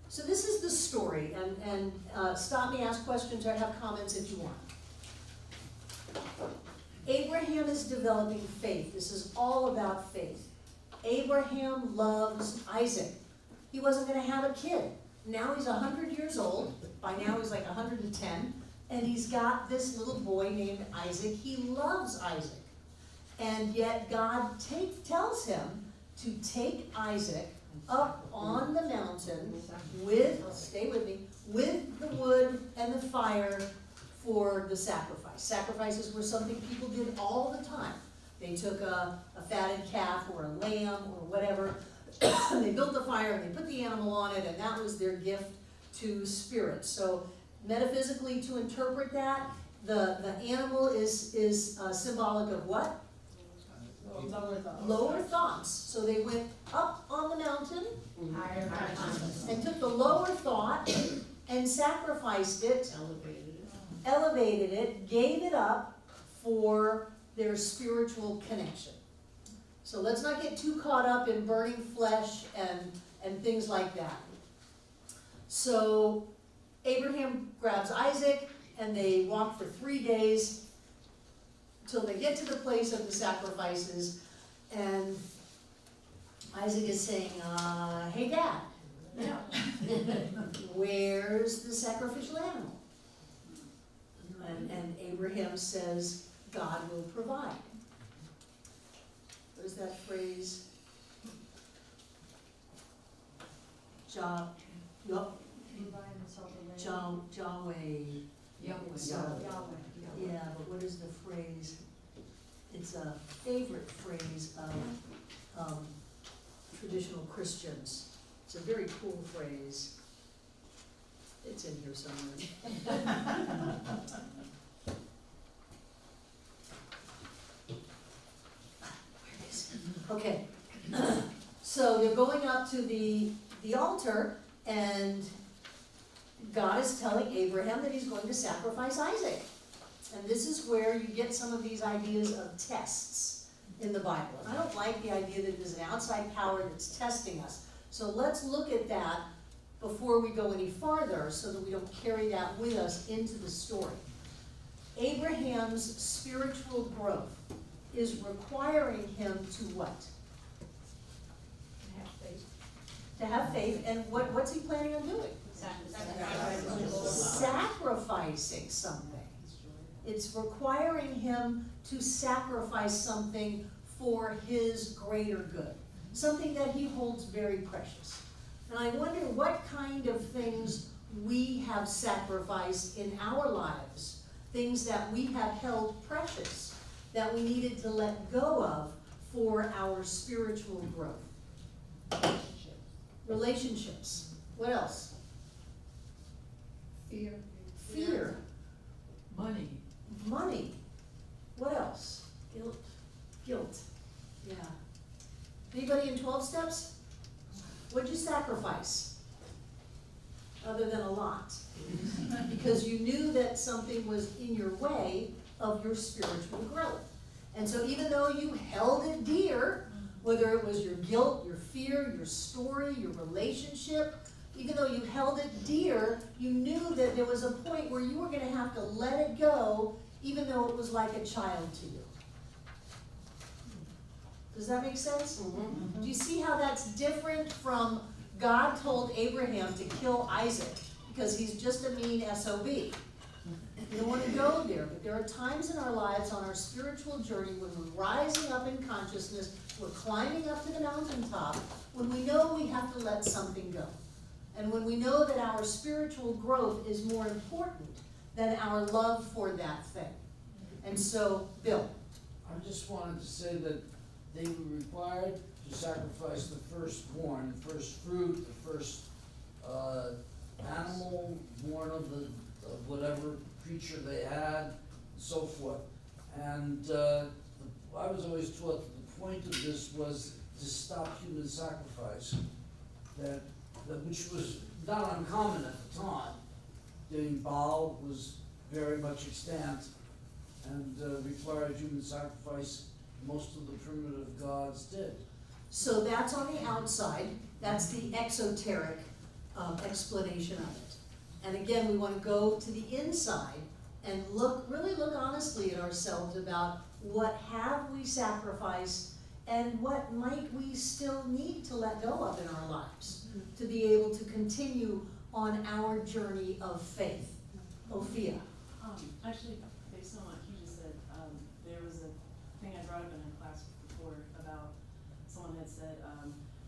Speaker 1: So this is the story, and stop me, ask questions, or have comments if you want. Abraham is developing faith. This is all about faith. Abraham loves Isaac. He wasn't going to have a kid. Now he's 100 years old. By now he's like 110. And he's got this little boy named Isaac. He loves Isaac. And yet God tells him to take Isaac up on the mountain with, stay with me, with the wood and the fire for the sacrifice. Sacrifices were something people did all the time. They took a fatted calf or a lamb or whatever, and they built the fire and they put the animal on it, and that was their gift to spirits. So metaphysically, to interpret that, the animal is symbolic of what? Lower thoughts. So they went up on the mountain and took the lower thought and sacrificed it, elevated it, gave it up for their spiritual connection. So let's not get too caught up in burning flesh and things like that. So Abraham grabs Isaac, and they walk for 3 days till they get to the place of the sacrifices, and Isaac is saying, hey Dad, where's the sacrificial animal? And Abraham says, God will provide. What is that phrase? Yahweh. Yeah, but what is the phrase? It's a favorite phrase of traditional Christians. It's a very cool phrase. It's in here somewhere. Where is it? Okay. So they're going up to the altar, and God is telling Abraham that he's going to sacrifice Isaac. And this is where you get some of these ideas of tests in the Bible. And I don't like the idea that there's an outside power that's testing us. So let's look at that before we go any farther, so that we don't carry that with us into the story. Abraham's spiritual growth is requiring him to what? To have faith. And what's he planning on doing? Sacrificing something. It's requiring him to sacrifice something for his greater good, something that he holds very precious. And I wonder what kind of things we have sacrificed in our lives, things that we have held precious, that we needed to let go of for our spiritual growth. Relationships. What else? Fear. Money. What else? Guilt. Yeah. Anybody in 12 steps? What'd you sacrifice? Other than a lot. Because you knew that something was in your way of your spiritual growth. And so even though you held it dear, whether it was your guilt, your fear, your story, your relationship, even though you held it dear, you knew that there was a point where you were going to have to let it go, even though it was like a child to you. Does that make sense? Do you see how that's different from God told Abraham to kill Isaac because he's just a mean SOB? You don't want to go there, but there are times in our lives on our spiritual journey when we're rising up in consciousness, we're climbing up to the mountaintop, when we know we have to let something go. And when we know that our spiritual growth is more important than our love for that thing. And so, Bill.
Speaker 8: I just wanted to say that they were required to sacrifice the firstborn, the first fruit, the first animal born of whatever creature they had, and so forth. And I was always taught that the point of this was to stop human sacrifice, which was not uncommon at the time. Doing Baal was very much extant and required human sacrifice. Most of the primitive gods did.
Speaker 1: So that's on the outside. That's the exoteric explanation of it. And again, we want to go to the inside and really look honestly at ourselves about what have we sacrificed and what might we still need to let go of in our lives to be able to continue on our journey of faith. Ophia.
Speaker 2: Actually, based on what you just said, there was a thing I brought up in a class before about someone had said,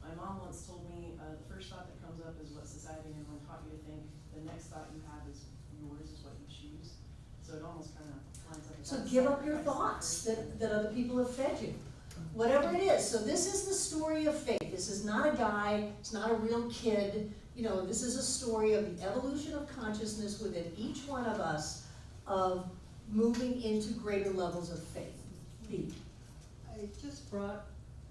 Speaker 2: my mom once told me the first thought that comes up is what society and everyone taught you to think. The next thought you have is yours, is what you choose. So it almost kind of lines up.
Speaker 1: So give up your thoughts that other people have fed you. Whatever it is. So this is the story of faith. This is not a guy. It's not a real kid. You know, this is a story of the evolution of consciousness within each one of us of moving into greater levels of faith. B.
Speaker 11: I just brought,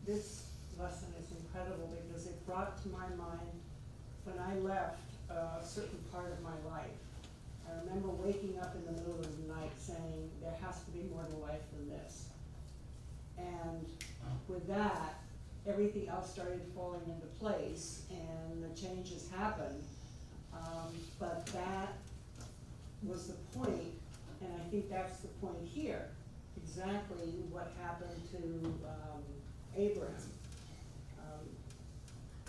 Speaker 11: this lesson is incredible because it brought to my mind when I left a certain part of my life. I remember waking up in the middle of the night saying, there has to be more to life than this. And with that, everything else started falling into place and the changes happened. But that was the point, and I think that's the point here. Exactly what happened to Abraham.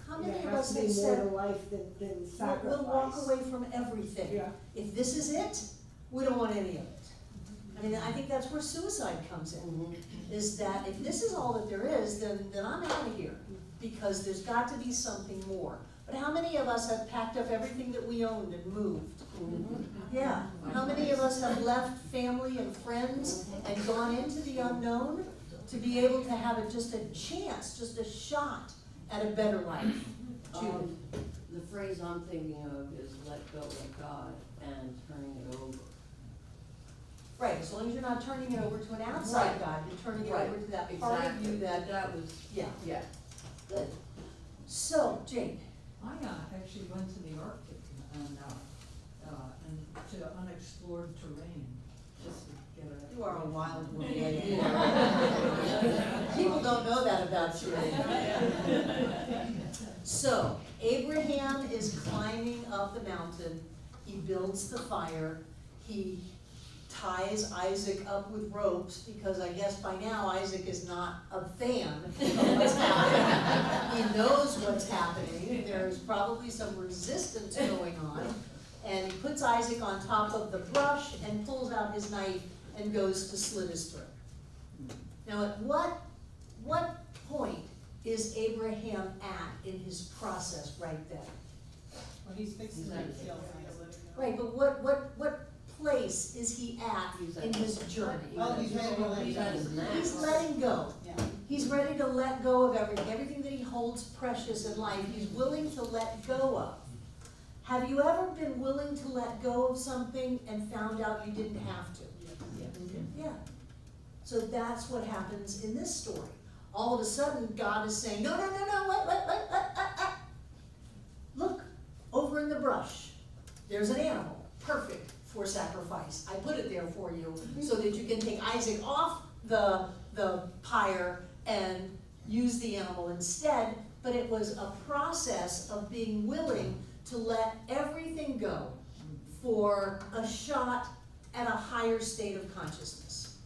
Speaker 1: How many of
Speaker 11: there
Speaker 1: us
Speaker 11: has
Speaker 1: have
Speaker 11: to be more
Speaker 1: said,
Speaker 11: to life than sacrifice.
Speaker 1: we'll walk away from everything.
Speaker 11: Yeah.
Speaker 1: If this is it, we don't want any of it. I mean, I think that's where suicide comes in, is that if this is all that there is, then I'm out of here, because there's got to be something more. But how many of us have packed up everything that we owned and moved? Yeah. How many of us have left family and friends and gone into the unknown to be able to have just a chance, just a shot at a better life? Judy.
Speaker 12: The phrase I'm thinking of is let go of God and turning it over.
Speaker 1: Right, as long as you're not turning it over to an outside
Speaker 12: Right.
Speaker 1: God, you're turning it
Speaker 12: Right.
Speaker 1: over to that part of
Speaker 12: Exactly.
Speaker 1: you
Speaker 12: That was,
Speaker 1: yeah.
Speaker 12: yeah.
Speaker 1: Good. So, Jane.
Speaker 13: I actually went to the Arctic and to unexplored terrain, just to get a.
Speaker 1: You are a wild woman. People don't know that about you. So, Abraham is climbing up the mountain. He builds the fire. He ties Isaac up with ropes, because I guess by now Isaac is not a fan of what's happening. He knows what's happening. There's probably some resistance going on. And he puts Isaac on top of the brush and pulls out his knife and goes to slit his throat. Now, at what point is Abraham at in his process right then?
Speaker 9: Well, he's fixing to kill him.
Speaker 1: Right, but what place is he at in his journey?
Speaker 9: Oh, he's ready to let go.
Speaker 1: He's letting go.
Speaker 9: Yeah.
Speaker 1: He's ready to let go of everything that he holds precious in life. He's willing to let go of. Have you ever been willing to let go of something and found out you didn't have to? Yeah. So that's what happens in this story. All of a sudden, God is saying, no, wait. brush, there's an animal, perfect for sacrifice. I put it there for you so that you can take Isaac off the pyre and use the animal instead, but it was a process of being willing to let everything go for a shot at a higher state of consciousness.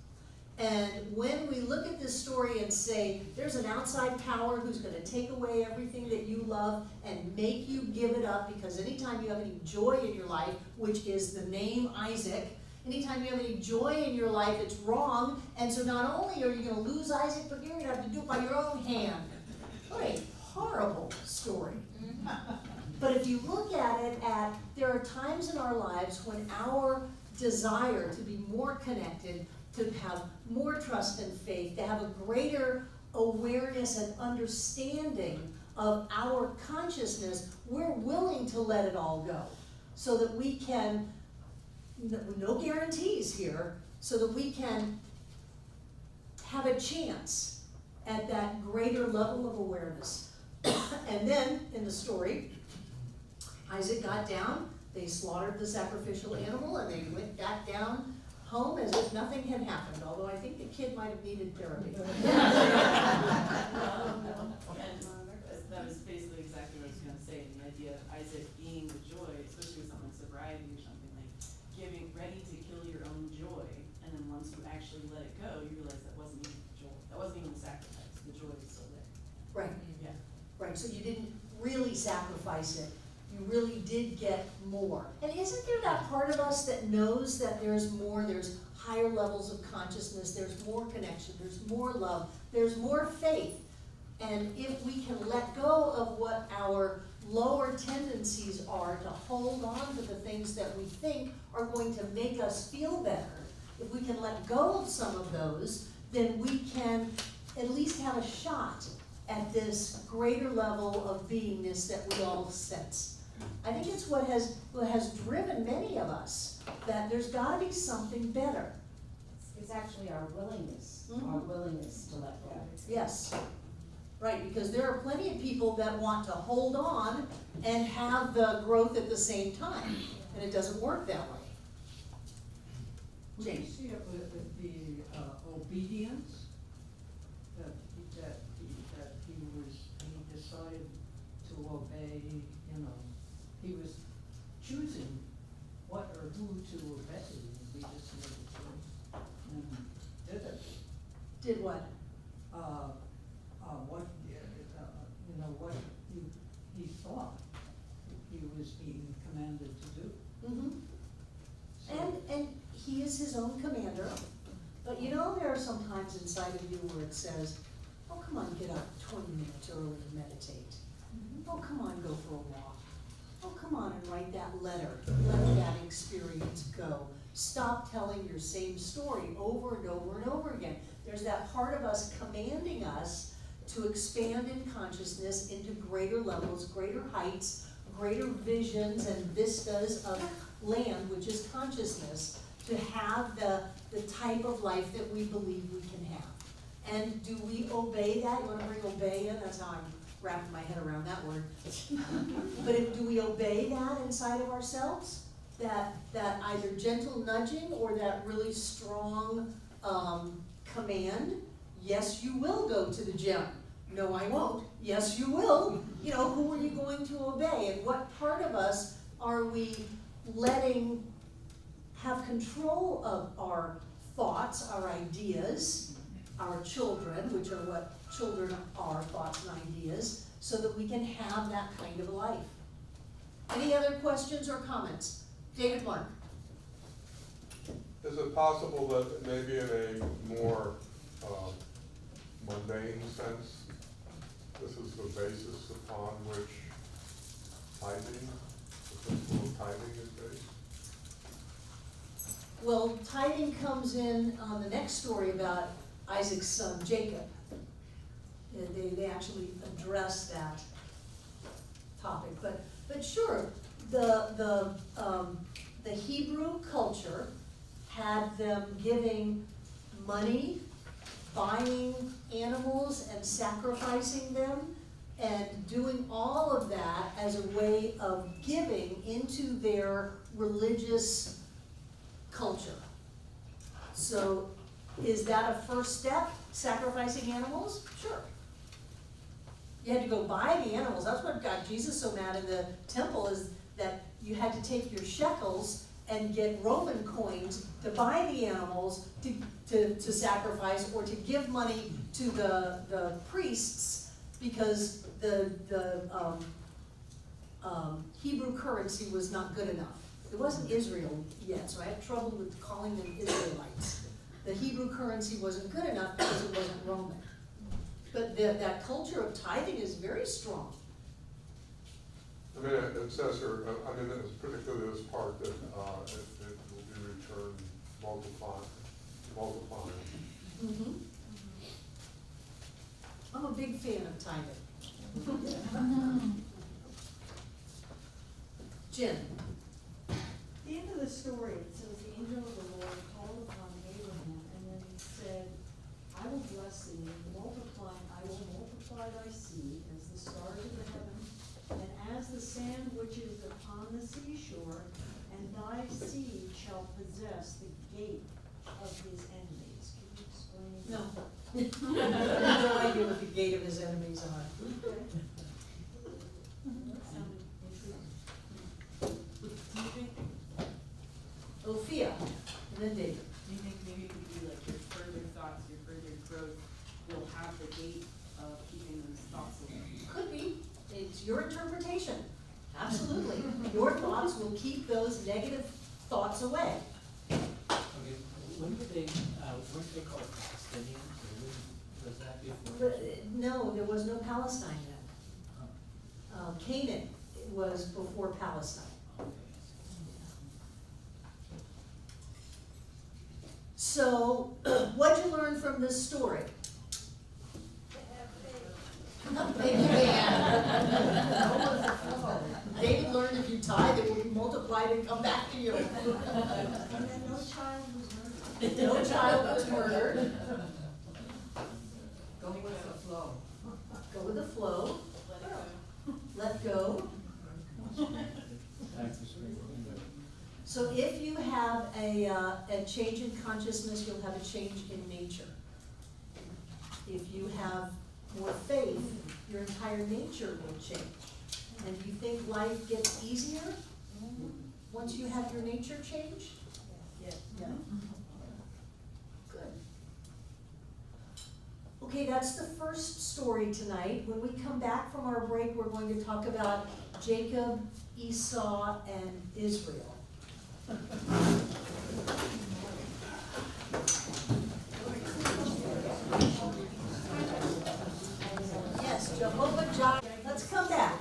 Speaker 1: And when we look at this story and say, there's an outside power who's gonna take away everything that you love and make you give it up, because anytime you have any joy in your life, which is the name Isaac, anytime you have any joy in your life, it's wrong, and so not only are you gonna lose Isaac, but you're gonna have to do it by your own hand. What a horrible story. But if you look at it there are times in our lives when our desire to be more connected, to have more trust and faith, to have a greater awareness and understanding of our consciousness, we're willing to let it all go so that we can, no guarantees here, so that we can have a chance at that greater level of awareness. And then, in the story, Isaac got down, they slaughtered the sacrificial animal, and they went back down home as if nothing had happened, although I think the kid might have needed therapy.
Speaker 2: And that was basically exactly what I was gonna say, the idea of Isaac being the joy, especially with something like sobriety or something, like getting ready to kill your own joy, and then once you actually let it go, you realize that wasn't even joy, that wasn't even the sacrifice, the joy was still there.
Speaker 1: Right,
Speaker 2: Yeah.
Speaker 1: right, so you didn't really sacrifice it, you really did get more. And isn't there that part of us that knows that there's more, there's higher levels of consciousness, there's more connection, there's more love, there's more faith. And if we can let go of what our lower tendencies are to hold on to the things that we think are going to make us feel better, if we can let go of some of those, then we can at least have a shot at this greater level of beingness that we all sense. I think it's what has driven many of us, that there's gotta be something better.
Speaker 14: It's actually our willingness to let go.
Speaker 1: Yes, right, because there are plenty of people that want to hold on and have the growth at the same time, and it doesn't work that way.
Speaker 13: We
Speaker 1: James?
Speaker 13: see it with the obedience that he decided to obey, he was choosing what or who to obey, and he just made a choice and did it.
Speaker 1: Did what?
Speaker 13: What he thought he was being commanded to do.
Speaker 1: Mm-hmm.
Speaker 13: So-
Speaker 1: And he is his own commander, but there are some times inside of you where it says, oh, come on, get up 20 minutes early and meditate. Oh, come on, go for a walk. Oh, come on and write that letter. Let that experience go. Stop telling your same story over and over and over again. There's that part of us commanding us to expand in consciousness into greater levels, greater heights, greater visions and vistas of land, which is consciousness, to have the type of life that we believe we can have. And do we obey that? You want to bring obey in? That's how I'm wrapping my head around that word. But do we obey that inside of ourselves? That either gentle nudging or that really strong command? Yes, you will go to the gym. No, I won't. Yes, you will. Who are you going to obey? And what part of us are we letting have control of our thoughts, our ideas, our children, which are what children are, thoughts and ideas, so that we can have that kind of life. Any other questions or comments? David Mark.
Speaker 15: Is it possible that maybe in a more mundane sense, this is the basis upon which tithing, the principle of tithing is based?
Speaker 1: Well, tithing comes in on the next story about Isaac's son Jacob. They actually address that topic, but sure, the Hebrew culture had them giving money, buying animals and sacrificing them and doing all of that as a way of giving into their religious culture. So, is that a first step, sacrificing animals? Sure. You had to go buy the animals. That's what got Jesus so mad in the temple, is that you had to take your shekels and get Roman coins to buy the animals to sacrifice, or to give money to the priests, because the Hebrew currency was not good enough. It wasn't Israel yet, so I had trouble with calling them Israelites. The Hebrew currency wasn't good enough because it wasn't Roman. But that culture of tithing is very strong.
Speaker 15: I mean, it says here, I mean, it's particularly this part that, it will be returned multiplying.
Speaker 1: Mm-hmm. I'm a big fan of tithing. Jen?
Speaker 6: At the end of the story, it says the angel of the Lord called upon Abraham, and then he said, I will bless thee, and I will multiply thy seed as the stars of the heaven, and as the sand which is upon the seashore, and thy seed shall possess the gate of his enemies. Can you explain?
Speaker 1: No. I have no idea what the gate of his enemies are.
Speaker 6: Okay. That sounded intriguing.
Speaker 2: Do you think,
Speaker 1: Ophia, and then David.
Speaker 2: do you think maybe it could be like your further thoughts, your further growth will have the gate of keeping those thoughts away?
Speaker 1: Could be. It's your interpretation. Absolutely. Your thoughts will keep those negative thoughts away.
Speaker 5: Okay, when did weren't they called Palestinians, or when was that before?
Speaker 1: No, there was no Palestine then. Canaan was before Palestine.
Speaker 5: Okay.
Speaker 1: So, what'd you learn from this story? David learned if you tithe, it will be multiplied and come back to you.
Speaker 6: And then no child was murdered.
Speaker 1: No child was murdered.
Speaker 13: Go with the flow.
Speaker 1: Go with the flow.
Speaker 2: Let it go.
Speaker 1: Let go. So if you have a change in consciousness, you'll have a change in nature. If you have more faith, your entire nature will change. And do you think life gets easier once you have your nature change? Yeah. Good. Okay, that's the first story tonight. When we come back from our break, we're going to talk about Jacob, Esau, and Israel. Yes, Jehovah Jireh. Let's come back.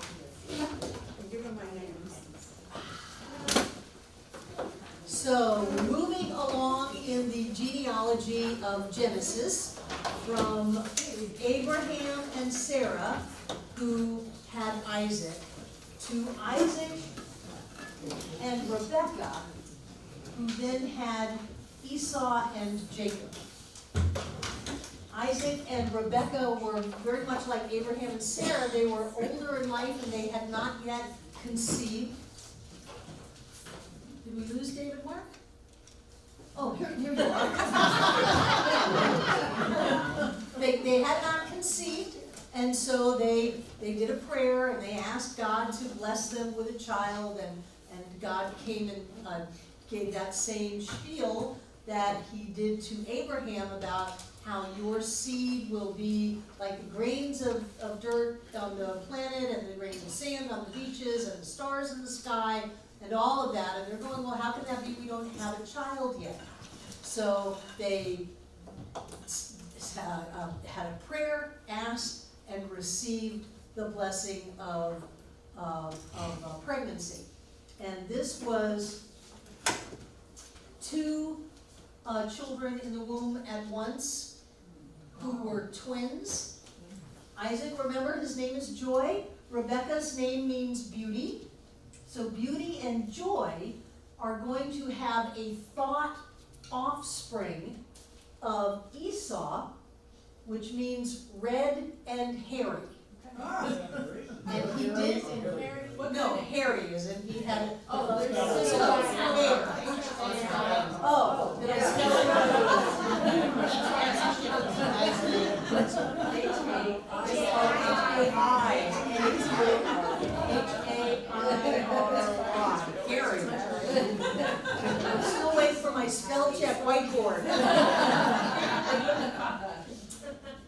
Speaker 6: Give them my names.
Speaker 1: So, moving along in the genealogy of Genesis, from Abraham and Sarah, who had Isaac, to Isaac and Rebekah, who then had Esau and Jacob. Isaac and Rebekah were very much like Abraham and Sarah. They were older in life and they had not yet conceived. Did we lose David Mark? Oh, here you are. They had not conceived, and so they did a prayer and they asked God to bless them with a child, and God came and gave that same spiel that he did to Abraham about how your seed will be like the grains of dirt on the planet, and the grains of sand on the beaches, and the stars in the sky, and all of that. And they're going, well, how can that be? We don't have a child yet. So they had a prayer, asked, and received the blessing of pregnancy. And this was two children in the womb at once, who were twins. Isaac, remember, his name is Joy. Rebekah's name means beauty. So beauty and joy are going to have a thought offspring of Esau, which means red and hairy.
Speaker 6: Okay.
Speaker 1: And he did, no, Harry is in, he had.
Speaker 7: Oh, there's
Speaker 1: physical hair. Oh, did I spell it Harry. I'm still waiting for my spell check whiteboard.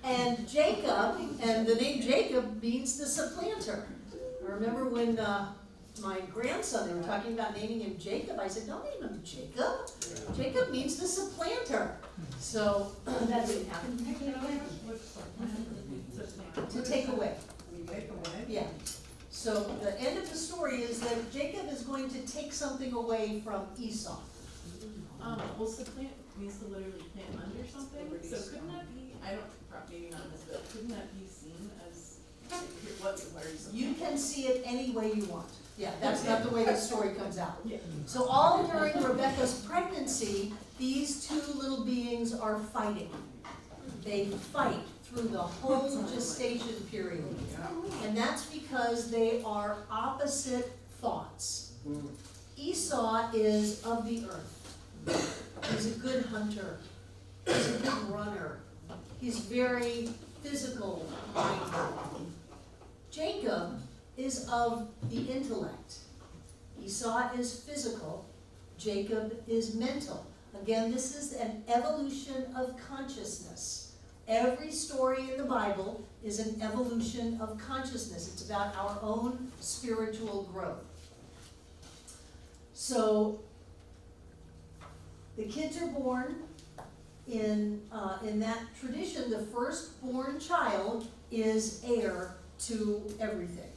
Speaker 1: And Jacob, and the name Jacob means the supplanter. I remember when my grandson, they were talking about naming him Jacob, I said, don't name him Jacob. Jacob means the supplanter. So that didn't happen. To take away. Yeah. So the end of the story is that Jacob is going to take something away from Esau.
Speaker 2: Well, supplant means to literally plant under something, so couldn't that be, I don't, maybe not this, but couldn't that be seen as, what are you saying?
Speaker 1: You can see it any way you want. Yeah, that's not the way the story comes out. So all during Rebecca's pregnancy, these two little beings are fighting. They fight through the whole gestation period. And that's because they are opposite thoughts. Esau is of the earth. He's a good hunter. He's a good runner. He's very physical minded. Jacob is of the intellect. Esau is physical. Jacob is mental. Again, this is an evolution of consciousness. Every story in the Bible is an evolution of consciousness. It's about our own spiritual growth. So, the kids are born in that tradition. The firstborn child is heir to everything.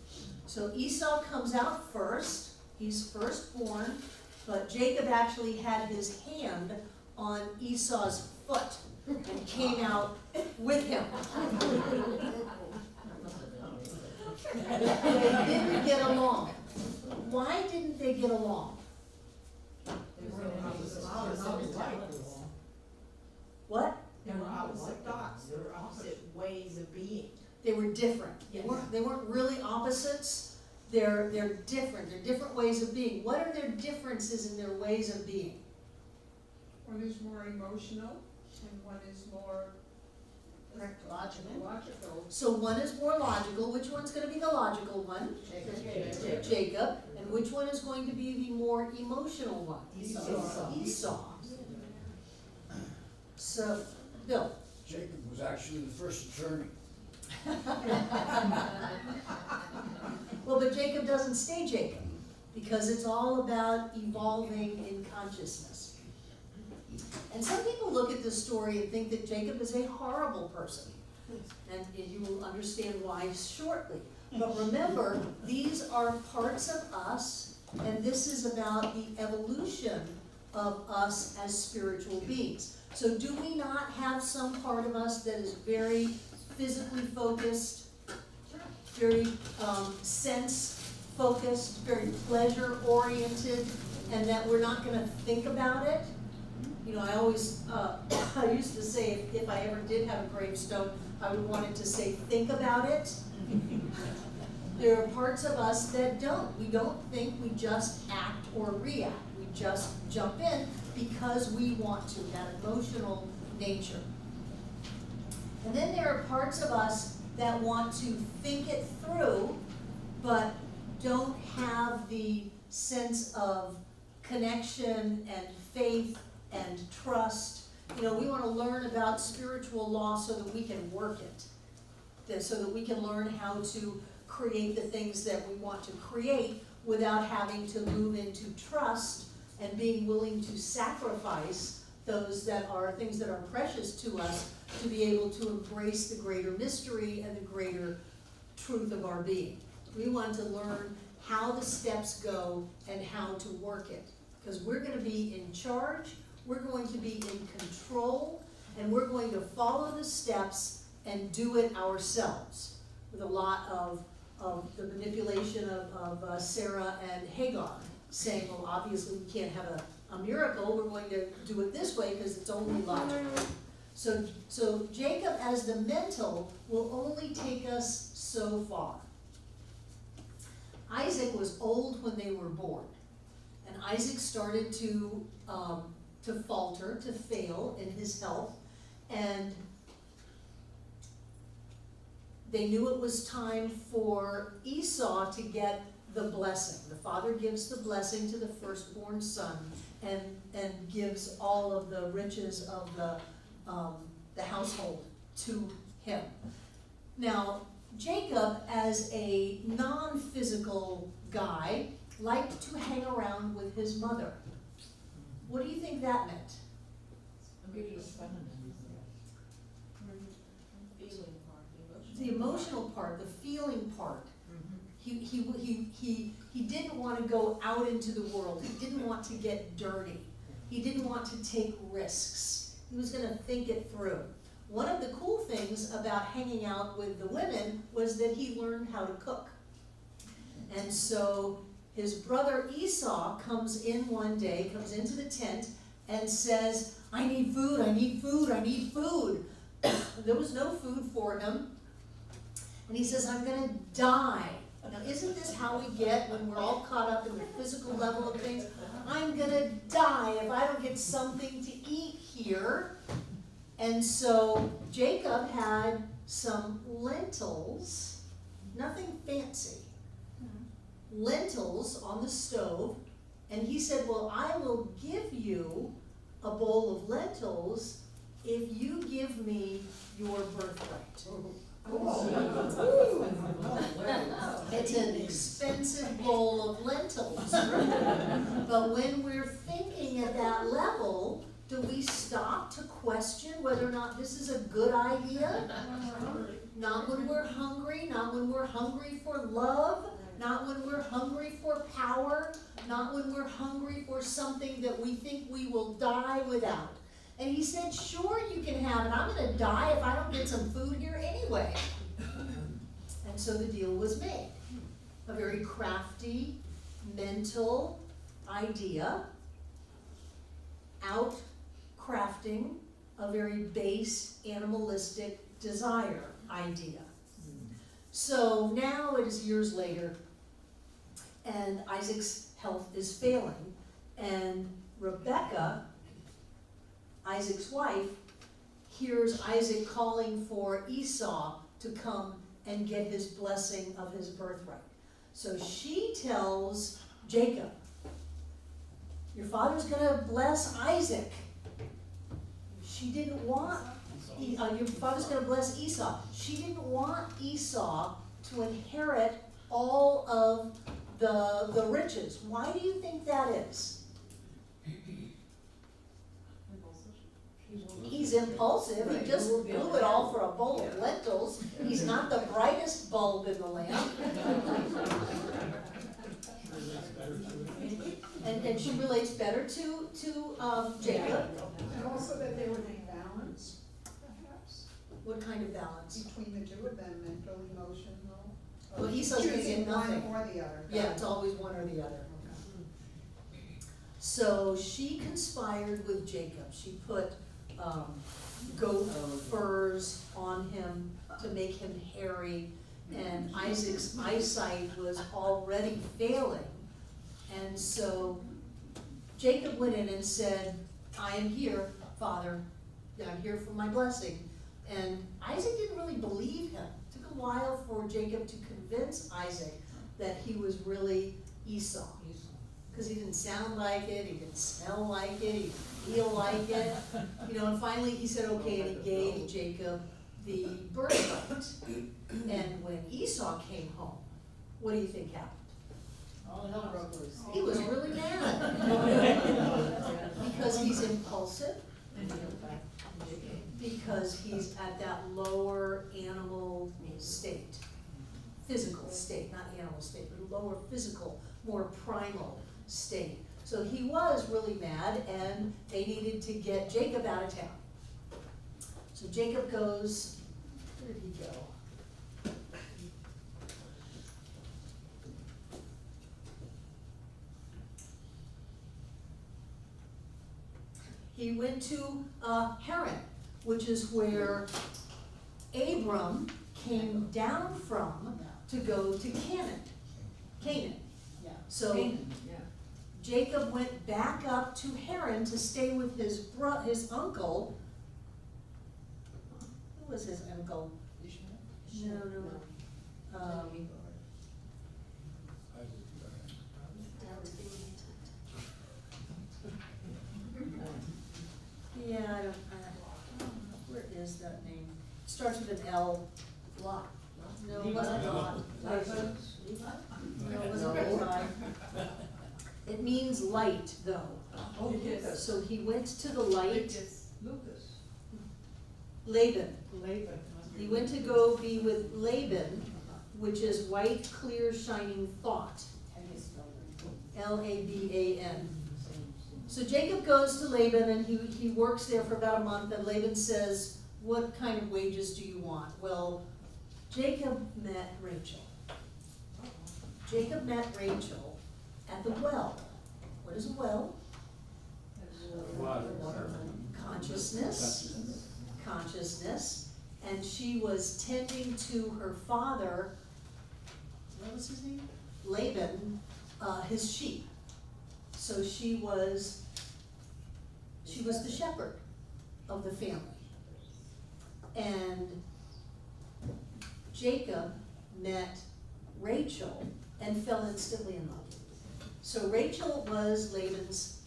Speaker 1: So Esau comes out first. He's firstborn, but Jacob actually had his hand on Esau's foot and came out with him. They didn't get along. Why didn't they get along? What?
Speaker 7: They were opposite thoughts, they were opposite ways of being.
Speaker 1: They were different.
Speaker 7: Yes.
Speaker 1: They weren't really opposites. They're different. They're different ways of being. What are their differences in their ways of being?
Speaker 13: One is more emotional and one is more logical.
Speaker 1: So one is more logical. Which one's going to be the logical one? Jacob. And which one is going to be the more emotional one? Esau. So, Bill.
Speaker 8: Jacob was actually the first attorney.
Speaker 1: Well, but Jacob doesn't stay Jacob, because it's all about evolving in consciousness. And some people look at this story and think that Jacob is a horrible person. And you will understand why shortly. But remember, these are parts of us, and this is about the evolution of us as spiritual beings. So do we not have some part of us that is very physically focused, very sense focused, very pleasure oriented, and that we're not going to think about it? You know, I always, I used to say if I ever did have a gravestone, I would want it to say, think about it. There are parts of us that don't. We don't think, we just act or react. We just jump in because we want to, that emotional nature. And then there are parts of us that want to think it through, but don't have the sense of connection and faith and trust. You know, we want to learn about spiritual law so that we can work it, so that we can learn how to create the things that we want to create without having to move into trust and being willing to sacrifice those that are things that are precious to us to be able to embrace the greater mystery and the greater truth of our being. We want to learn how the steps go and how to work it, because we're going to be in charge, we're going to be in control, and we're going to follow the steps and do it ourselves, with a lot of the manipulation of Sarah and Hagar, saying, well, obviously we can't have a miracle, we're going to do it this way because it's only logical. So Jacob as the mental will only take us so far. Isaac was old when they were born, and Isaac started to falter, to fail in his health, and they knew it was time for Esau to get the blessing. The father gives the blessing to the firstborn son and gives all of the riches of the household to him. Now, Jacob, as a non-physical guy, liked to hang around with his mother. What do you think that meant?
Speaker 13: Maybe it's feminine.
Speaker 2: Feeling part,
Speaker 1: The emotional part, the feeling part. He didn't want to go out into the world. He didn't want to get dirty. He didn't want to take risks. He was going to think it through. One of the cool things about hanging out with the women was that he learned how to cook. And so his brother Esau comes in one day, comes into the tent and says, I need food, I need food, I need food. There was no food for him. And he says, I'm going to die. Now, isn't this how we get when we're all caught up in the physical level of things? I'm going to die if I don't get something to eat here. And so Jacob had some lentils, nothing fancy, lentils on the stove. And he said, well, I will give you a bowl of lentils if you give me your birthright. It's an expensive bowl of lentils. But when we're thinking at that level, do we stop to question whether or not this is a good idea? Not when we're hungry, not when we're hungry for love, not when we're hungry for power, not when we're hungry for something that we think we will die without. And he said, sure, you can have it. I'm going to die if I don't get some food here anyway. And so the deal was made. A very crafty, mental idea, out crafting a very base, animalistic desire idea. So now it is years later, and Isaac's health is failing, and Rebecca, Isaac's wife, hears Isaac calling for Esau to come and get his blessing of his birthright. So she tells Jacob, your father's gonna bless Isaac. She didn't want, your father's gonna bless Esau. She didn't want Esau to inherit all of the riches. Why do you think that is? He's impulsive, he just blew it all for a bowl of lentils. He's not the brightest bulb in the lamp. And she relates better to Jacob.
Speaker 13: And also that they were in balance, perhaps,
Speaker 1: What kind of balance?
Speaker 13: between the two of them, mental, emotional.
Speaker 1: Well, Esau's gonna get nothing.
Speaker 13: One or the other.
Speaker 1: Yeah, it's always one or the other. So she conspired with Jacob. She put goat furs on him to make him hairy, and Isaac's eyesight was already failing. And so Jacob went in and said, I am here, Father, I'm here for my blessing. And Isaac didn't really believe him. It took a while for Jacob to convince Isaac that he was really Esau. Because he didn't sound like it, he didn't smell like it, he didn't feel like it. And finally he said, okay, and he gave Jacob the birthright. And when Esau came home, what do you think happened?
Speaker 14: All hell broke loose.
Speaker 1: He was really mad. Because he's impulsive, because he's at that lower animal state, physical state, not animal state, but lower physical, more primal state. So he was really mad, and they needed to get Jacob out of town. So Jacob goes, where did he go? He went to Haran, which is where Abram came down from to go to Canaan.
Speaker 9: Yeah.
Speaker 1: So Jacob went back up to Haran to stay with his uncle. Who was his uncle? No. Yeah, where is that name? Starts with an L. Lot. No, it wasn't Lot. No, it wasn't Levi. It means light, though.
Speaker 13: Oh, yes.
Speaker 1: So he went to the light.
Speaker 13: Lucas.
Speaker 1: Laban.
Speaker 11: Laban.
Speaker 1: He went to go be with Laban, which is white, clear, shining thought. Laban. So Jacob goes to Laban and he works there for about a month, and Laban says, what kind of wages do you want? Well, Jacob met Rachel. Jacob met Rachel at the well. What is a well?
Speaker 5: Water.
Speaker 1: Consciousness. And she was tending to her father, what was his name? Laban, his sheep. So she was the shepherd of the family. And Jacob met Rachel and fell instantly in love. So Rachel was Laban's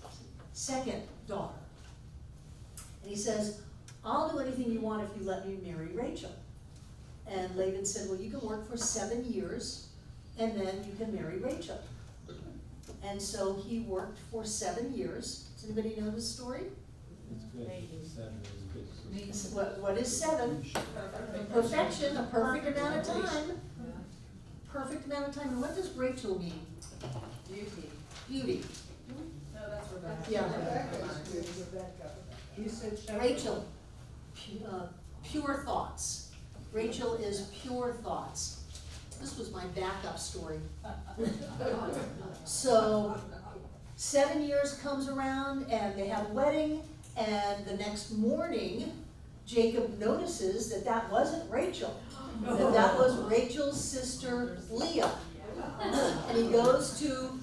Speaker 1: second daughter. And he says, I'll do anything you want if you let me marry Rachel. And Laban said, well, you can work for 7 years and then you can marry Rachel. And so he worked for 7 years. Does anybody know this story?
Speaker 5: It's good. 7 is good.
Speaker 1: What is 7? Perfection, a perfect amount of time. Perfect amount of time. And what does Rachel mean? Beauty.
Speaker 2: No, that's Rebecca.
Speaker 1: Yeah.
Speaker 11: Rebecca. You said
Speaker 1: Rachel, pure thoughts. Rachel is pure thoughts. This was my backup story. So 7 years comes around and they have a wedding, and the next morning, Jacob notices that that wasn't Rachel, that was Rachel's sister Leah. And he goes to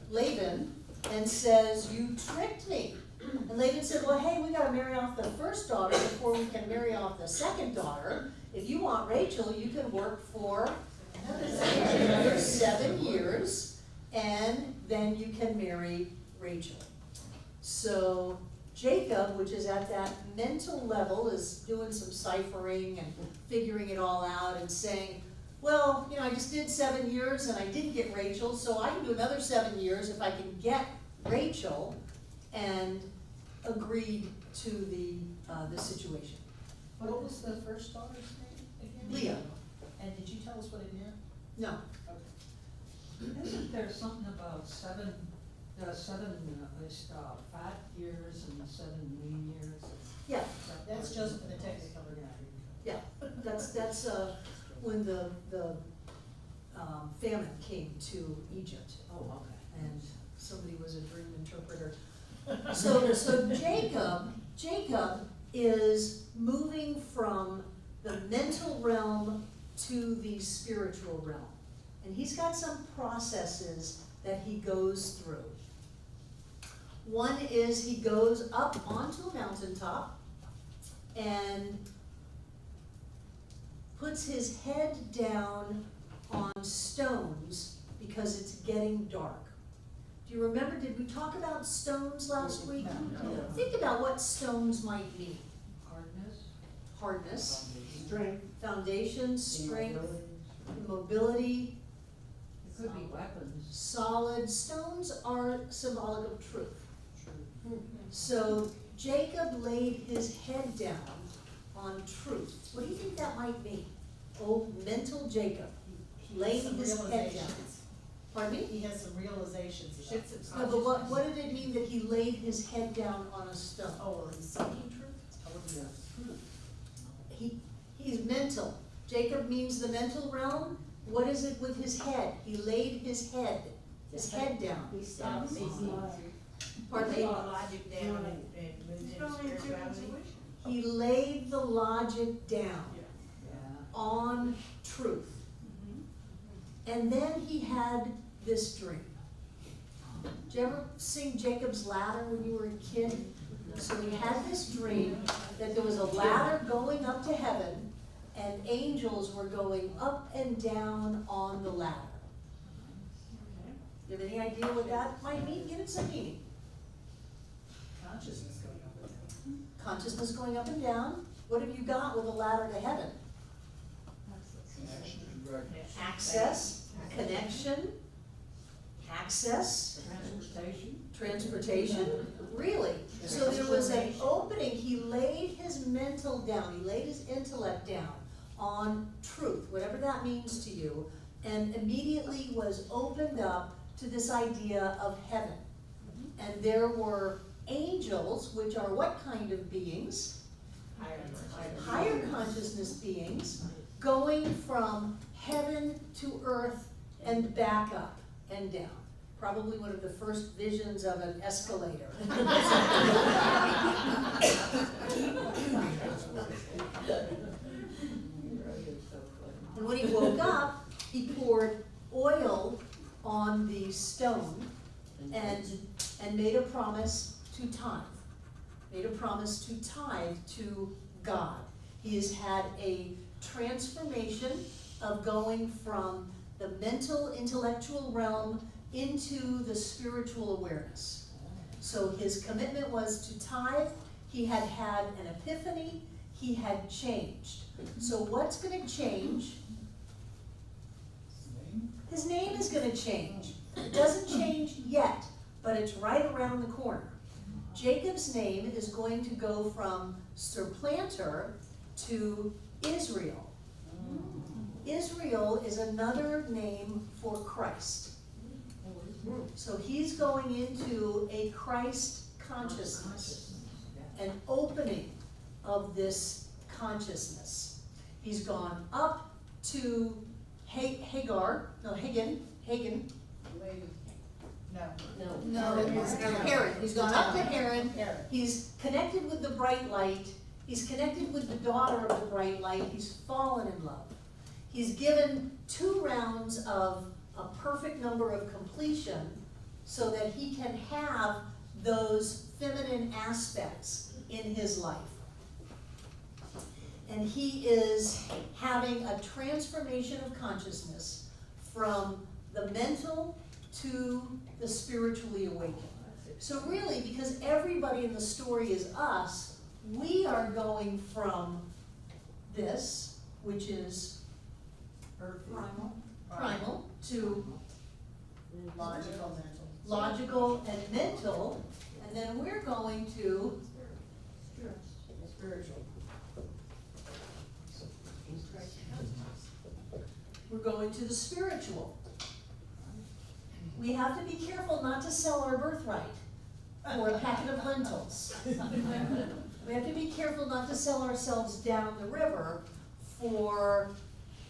Speaker 1: Laban and says, you tricked me. And Laban said, well, hey, we gotta marry off the first daughter before we can marry off the second daughter. If you want Rachel, you can work for another 7 years, and then you can marry Rachel. So Jacob, which is at that mental level, is doing some ciphering and figuring it all out and saying, well, I just did 7 years and I didn't get Rachel, so I can do another 7 years if I can get Rachel, and agreed to the situation.
Speaker 9: What was the first daughter's name again?
Speaker 1: Leah.
Speaker 9: And did you tell us what it meant?
Speaker 1: No.
Speaker 13: Isn't there something about seven fat years and 7 lean years?
Speaker 1: Yeah,
Speaker 9: That's Joseph in the Technicolor guy.
Speaker 1: yeah, that's when the famine came to Egypt.
Speaker 13: Oh, okay.
Speaker 1: And somebody was a dream interpreter. So Jacob is moving from the mental realm to the spiritual realm. And he's got some processes that he goes through. One is he goes up onto a mountaintop and puts his head down on stones because it's getting dark. Do you remember, did we talk about stones last week?
Speaker 9: No.
Speaker 1: Think about what stones might mean. Hardness,
Speaker 11: strength,
Speaker 1: foundation, strength, mobility.
Speaker 13: It could be weapons.
Speaker 1: Solid. Stones are symbolic of truth. So Jacob laid his head down on truth. What do you think that might mean? Oh, mental Jacob, laying his head down. Pardon me?
Speaker 9: He has some realizations.
Speaker 1: No, but what did it mean that he laid his head down on a stone?
Speaker 9: Oh, he's seeking truth?
Speaker 1: He's mental. Jacob means the mental realm. What is it with his head? He laid his head down.
Speaker 7: He stopped thinking,
Speaker 1: Pardon me?
Speaker 7: logic down and moved into spirituality.
Speaker 1: He laid the logic down on truth. And then he had this dream. Did you ever sing Jacob's Ladder when you were a kid? So he had this dream that there was a ladder going up to heaven, and angels were going up and down on the ladder. You have any idea what that might mean? Give it some meaning.
Speaker 9: Consciousness going up and down.
Speaker 1: Consciousness going up and down. What have you got with a ladder to heaven? Access, connection, access, transportation, really. So there was an opening, he laid his mental down, he laid his intellect down on truth, whatever that means to you, and immediately was opened up to this idea of heaven. And there were angels, which are what kind of beings? Higher consciousness beings, going from heaven to earth and back up and down. Probably one of the first visions of an escalator. And when he woke up, he poured oil on the stone and made a promise to tithe. Made a promise to tithe to God. He has had a transformation of going from the mental, intellectual realm into the spiritual awareness. So his commitment was to tithe. He had had an epiphany. He had changed. So what's going to change? His name is going to change. It doesn't change yet, but it's right around the corner. Jacob's name is going to go from supplanter to Israel. Israel is another name for Christ. So he's going into a Christ consciousness, an opening of this consciousness. He's gone up to Hagen.
Speaker 9: No,
Speaker 1: Haran. He's gone up to Haran. He's connected with the bright light. He's connected with the daughter of the bright light. He's fallen in love. He's given 2 rounds of a perfect number of completion so that he can have those feminine aspects in his life. And he is having a transformation of consciousness from the mental to the spiritually awakened. So really, because everybody in the story is us, we are going from this, which is primal, to logical and mental, and then we're going to spiritual. We're going to the spiritual. We have to be careful not to sell our birthright for a packet of lentils. We have to be careful not to sell ourselves down the river for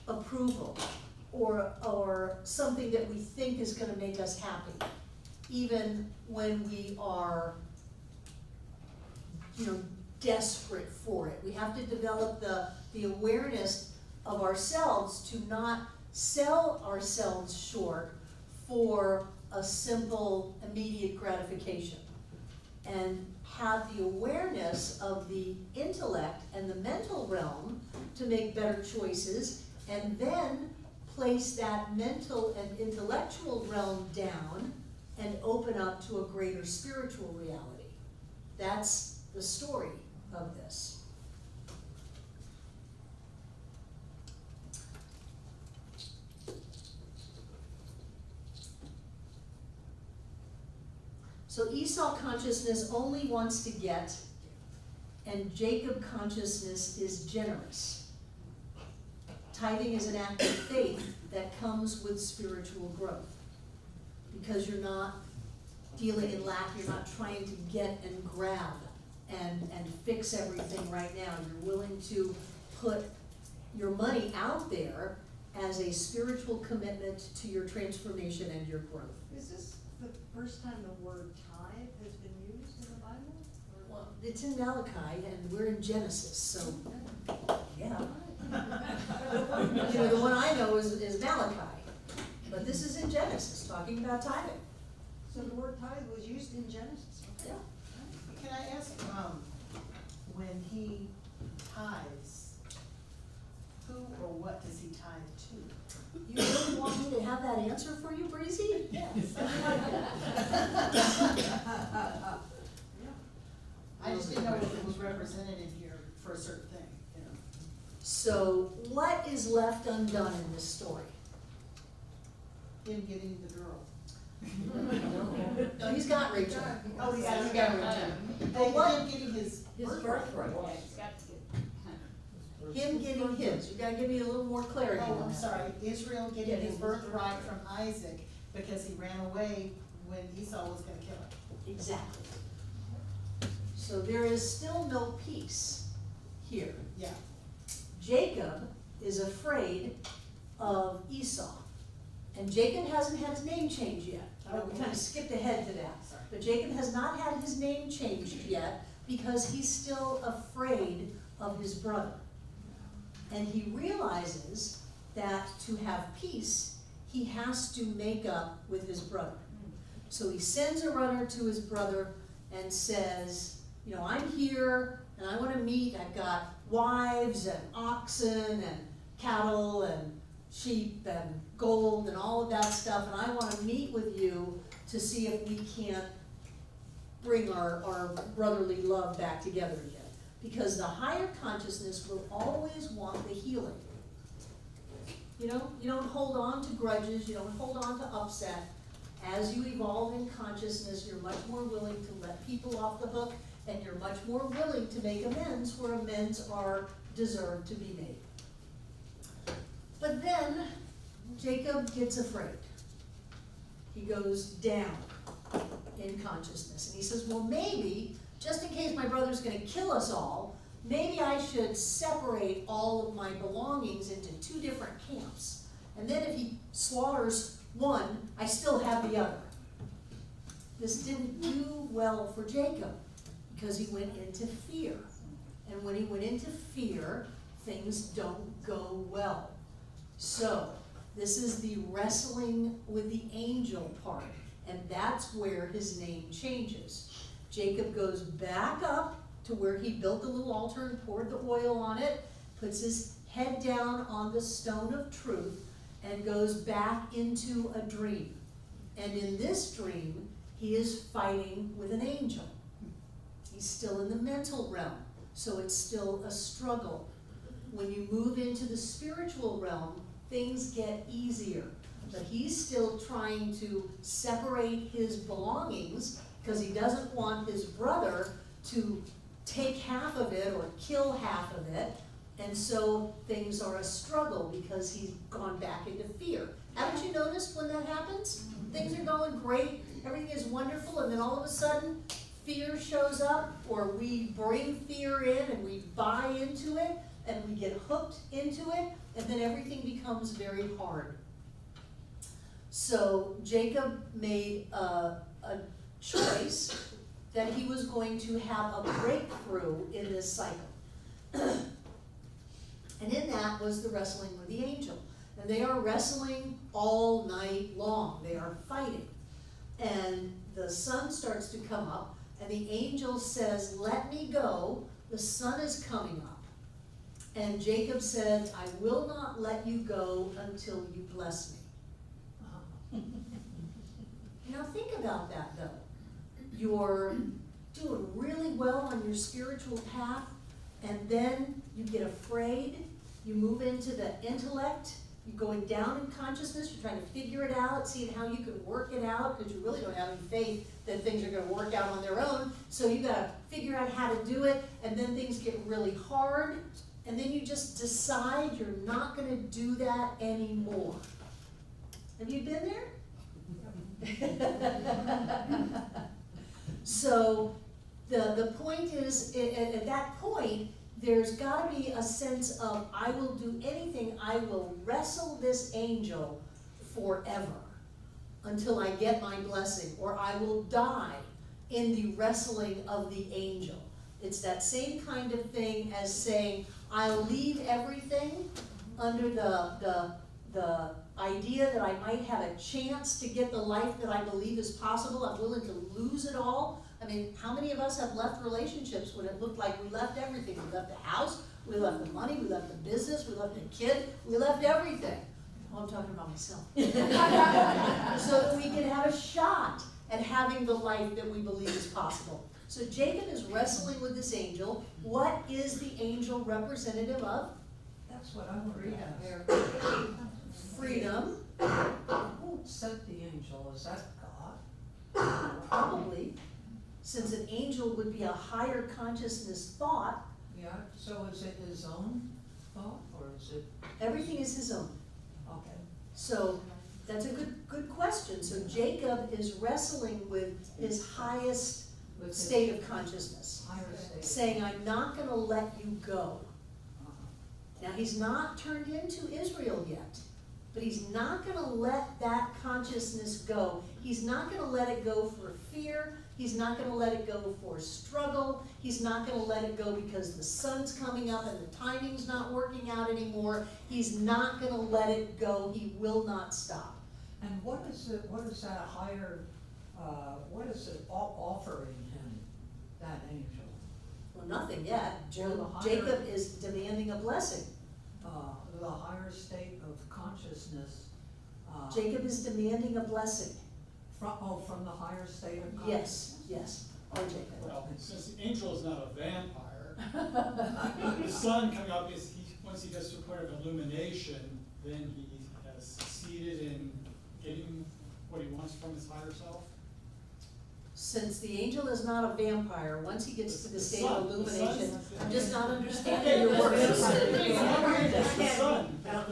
Speaker 1: approval or something that we think is going to make us happy, even when we are, desperate for it. We have to develop the awareness of ourselves to not sell ourselves short for a simple, immediate gratification, and have the awareness of the intellect and the mental realm to make better choices, and then place that mental and intellectual realm down and open up to a greater spiritual reality. That's the story of this. So Esau consciousness only wants to get, and Jacob consciousness is generous. Tithing is an act of faith that comes with spiritual growth. Because you're not dealing in lack, you're not trying to get and grab and fix everything right now. You're willing to put your money out there as a spiritual commitment to your transformation and your growth.
Speaker 6: Is this the first time the word tithe has been used in the Bible? Or
Speaker 1: Well, it's in Malachi, and we're in Genesis, so, yeah. You know, the one I know is Malachi, but this is in Genesis, talking about tithing.
Speaker 6: So the word tithe was used in Genesis, okay?
Speaker 1: Yeah.
Speaker 9: Can I ask, when he tithes, who or what does he tithe to?
Speaker 1: You really want me to have that answer for you, Breezy?
Speaker 9: Yes. I just didn't know if it was representative here for a certain thing, you know.
Speaker 1: So, what is left undone in this story?
Speaker 9: Him getting the girl.
Speaker 1: No, he's got Rachel.
Speaker 9: Oh, he's got
Speaker 1: Rachel.
Speaker 9: But
Speaker 1: what-
Speaker 9: him getting his birthright.
Speaker 4: Yeah, he's got to get.
Speaker 1: Him getting his, you gotta give me a little more clarity
Speaker 9: Oh,
Speaker 1: on
Speaker 9: I'm
Speaker 1: that.
Speaker 9: sorry, Israel getting
Speaker 1: Getting
Speaker 9: his
Speaker 1: his
Speaker 9: birthright from Isaac because he ran away when Esau was gonna kill him.
Speaker 1: Exactly. So there is still no peace here.
Speaker 9: Yeah.
Speaker 1: Jacob is afraid of Esau. And Jacob hasn't had his name changed yet. We kind of skipped ahead to that.
Speaker 9: Sorry.
Speaker 1: But Jacob has not had his name changed yet because he's still afraid of his brother. And he realizes that to have peace, he has to make up with his brother. So he sends a runner to his brother and says, you know, I'm here and I want to meet. I've got wives and oxen and cattle and sheep and gold and all of that stuff, and I want to meet with you to see if we can't bring our brotherly love back together again. Because the higher consciousness will always want the healing. You know, you don't hold on to grudges, you don't hold on to upset. As you evolve in consciousness, you're much more willing to let people off the hook, and you're much more willing to make amends where amends are deserved to be made. But then, Jacob gets afraid. He goes down in consciousness, and he says, well, maybe, just in case my brother's gonna kill us all, maybe I should separate all of my belongings into two different camps. And then if he slaughters one, I still have the other. This didn't do well for Jacob, because he went into fear. And when he went into fear, things don't go well. So, this is the wrestling with the angel part, and that's where his name changes. Jacob goes back up to where he built the little altar and poured the oil on it, puts his head down on the stone of truth, and goes back into a dream. And in this dream, he is fighting with an angel. He's still in the mental realm, so it's still a struggle. When you move into the spiritual realm, things get easier. But he's still trying to separate his belongings because he doesn't want his brother to take half of it or kill half of it. And so things are a struggle because he's gone back into fear. Haven't you noticed when that happens? Things are going great, everything is wonderful, and then all of a sudden, fear shows up, or we bring fear in and we buy into it, and we get hooked into it, and then everything becomes very hard. So Jacob made a choice that he was going to have a breakthrough in this cycle. And in that was the wrestling with the angel. And they are wrestling all night long. They are fighting. And the sun starts to come up, and the angel says, let me go, the sun is coming up. And Jacob said, I will not let you go until you bless me. Now think about that though. You're doing really well on your spiritual path, and then you get afraid, you move into the intellect, you're going down in consciousness, you're trying to figure it out, seeing how you can work it out, because you really don't have any faith that things are gonna work out on their own, so you gotta figure out how to do it, and then things get really hard, and then you just decide you're not gonna do that anymore. Have you been there? So the point is, at that point, there's got to be a sense of, I will do anything, I will wrestle this angel forever until I get my blessing, or I will die in the wrestling of the angel. It's that same kind of thing as saying, I'll leave everything under the idea that I might have a chance to get the life that I believe is possible. I'm willing to lose it all. I mean, how many of us have left relationships when it looked like we left everything? We left the house, we left the money, we left the business, we left the kid, we left everything. Oh, I'm talking about myself. So that we can have a shot at having the life that we believe is possible. So Jacob is wrestling with this angel. What is the angel representative of?
Speaker 13: That's what I want to ask.
Speaker 1: Freedom.
Speaker 13: Who sent the angel? Is that God?
Speaker 1: Probably, since an angel would be a higher consciousness thought.
Speaker 13: Yeah, so is it his own thought, or is it?
Speaker 1: Everything is his own.
Speaker 13: Okay.
Speaker 1: So that's a good question. So Jacob is wrestling with his highest
Speaker 13: With his
Speaker 1: state of consciousness,
Speaker 13: higher state.
Speaker 1: saying, I'm not going to let you go.
Speaker 13: Uh-huh.
Speaker 1: Now, he's not turned into Israel yet, but he's not going to let that consciousness go. He's not going to let it go for fear. He's not going to let it go for struggle. He's not going to let it go because the sun's coming up and the timing's not working out anymore. He's not going to let it go. He will not stop.
Speaker 13: And what is it, what is that higher, what is it offering him, that angel?
Speaker 1: Well, nothing yet.
Speaker 13: Well, the higher-
Speaker 1: Jacob is demanding a blessing.
Speaker 13: The higher state of consciousness.
Speaker 1: Jacob is demanding a blessing.
Speaker 13: From the higher state of consciousness?
Speaker 1: Yes, or Jacob.
Speaker 3: Well, since the angel is not a vampire, the sun coming up is, once he gets to a point of illumination, then he has succeeded in getting what he wants from his higher self.
Speaker 1: Since the angel is not a vampire, once he gets to the state of
Speaker 3: The
Speaker 1: illumination,
Speaker 3: sun.
Speaker 1: I'm just not understanding your words.
Speaker 3: The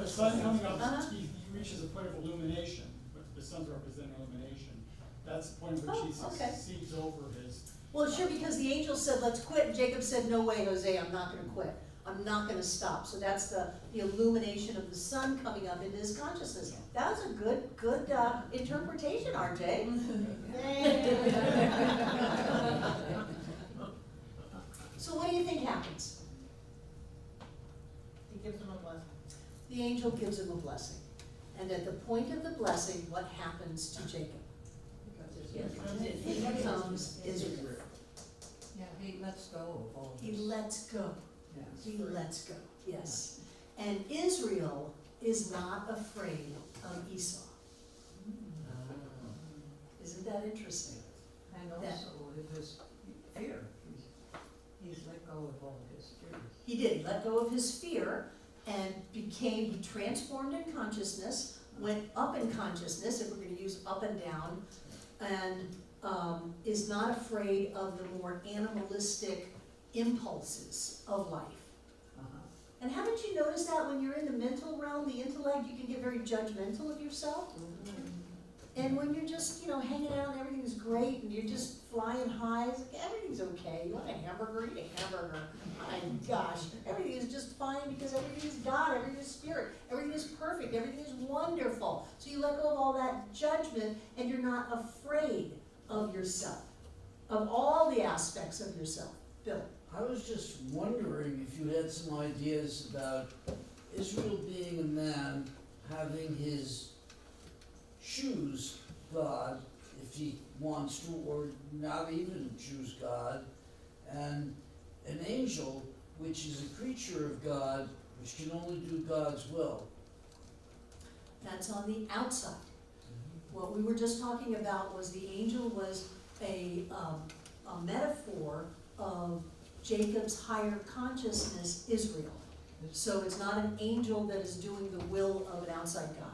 Speaker 3: sun coming up, he reaches a point of illumination, but the sun's representing illumination. That's the point at which he
Speaker 1: okay.
Speaker 3: succeeds over his.
Speaker 1: Well, sure, because the angel said, let's quit, and Jacob said, no way, Jose, I'm not gonna quit. I'm not gonna stop. So that's the illumination of the sun coming up into his consciousness. That was a good interpretation, RJ. So what do you think happens?
Speaker 9: He gives him a blessing.
Speaker 1: The angel gives him a blessing. And at the point of the blessing, what happens to Jacob? He becomes Israel.
Speaker 13: Yeah, he lets go of all
Speaker 1: He
Speaker 13: this.
Speaker 1: lets go.
Speaker 13: Yes.
Speaker 1: He lets go, yes. And Israel is not afraid of Esau. Isn't that interesting?
Speaker 13: And also with his fear, he's let go of all his fears.
Speaker 1: He did, he let go of his fear and he transformed in consciousness, went up in consciousness, if we're gonna use up and down, and is not afraid of the more animalistic impulses of life.
Speaker 13: Uh-huh.
Speaker 1: And haven't you noticed that when you're in the mental realm, the intellect, you can get very judgmental of yourself? And when you're just, hanging out and everything's great and you're just flying high, it's like everything's okay. You want a hamburger, eat a hamburger. My gosh, everything is just fine because everything is God, everything is spirit, everything is perfect, everything is wonderful. So you let go of all that judgment and you're not afraid of yourself, of all the aspects of yourself. Bill?
Speaker 8: I was just wondering if you had some ideas about Israel being a man, having his choose God, if he wants to, or not even choose God, and an angel, which is a creature of God, which can only do God's will.
Speaker 1: That's on the outside. What we were just talking about was the angel was a metaphor of Jacob's higher consciousness, Israel. So it's not an angel that is doing the will of an outside God.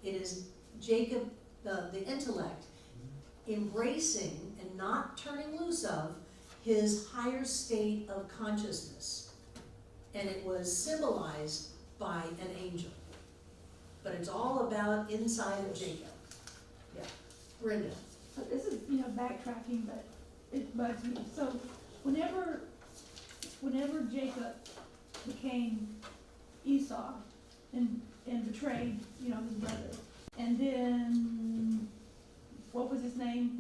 Speaker 1: It is Jacob, the intellect, embracing and not turning loose of his higher state of consciousness. And it was symbolized by an angel. But it's all about inside of Jacob. Yeah. Brenda?
Speaker 16: So this is, backtracking, but it bugs me. So whenever Jacob became Esau and betrayed, his brother, and then, what was his name?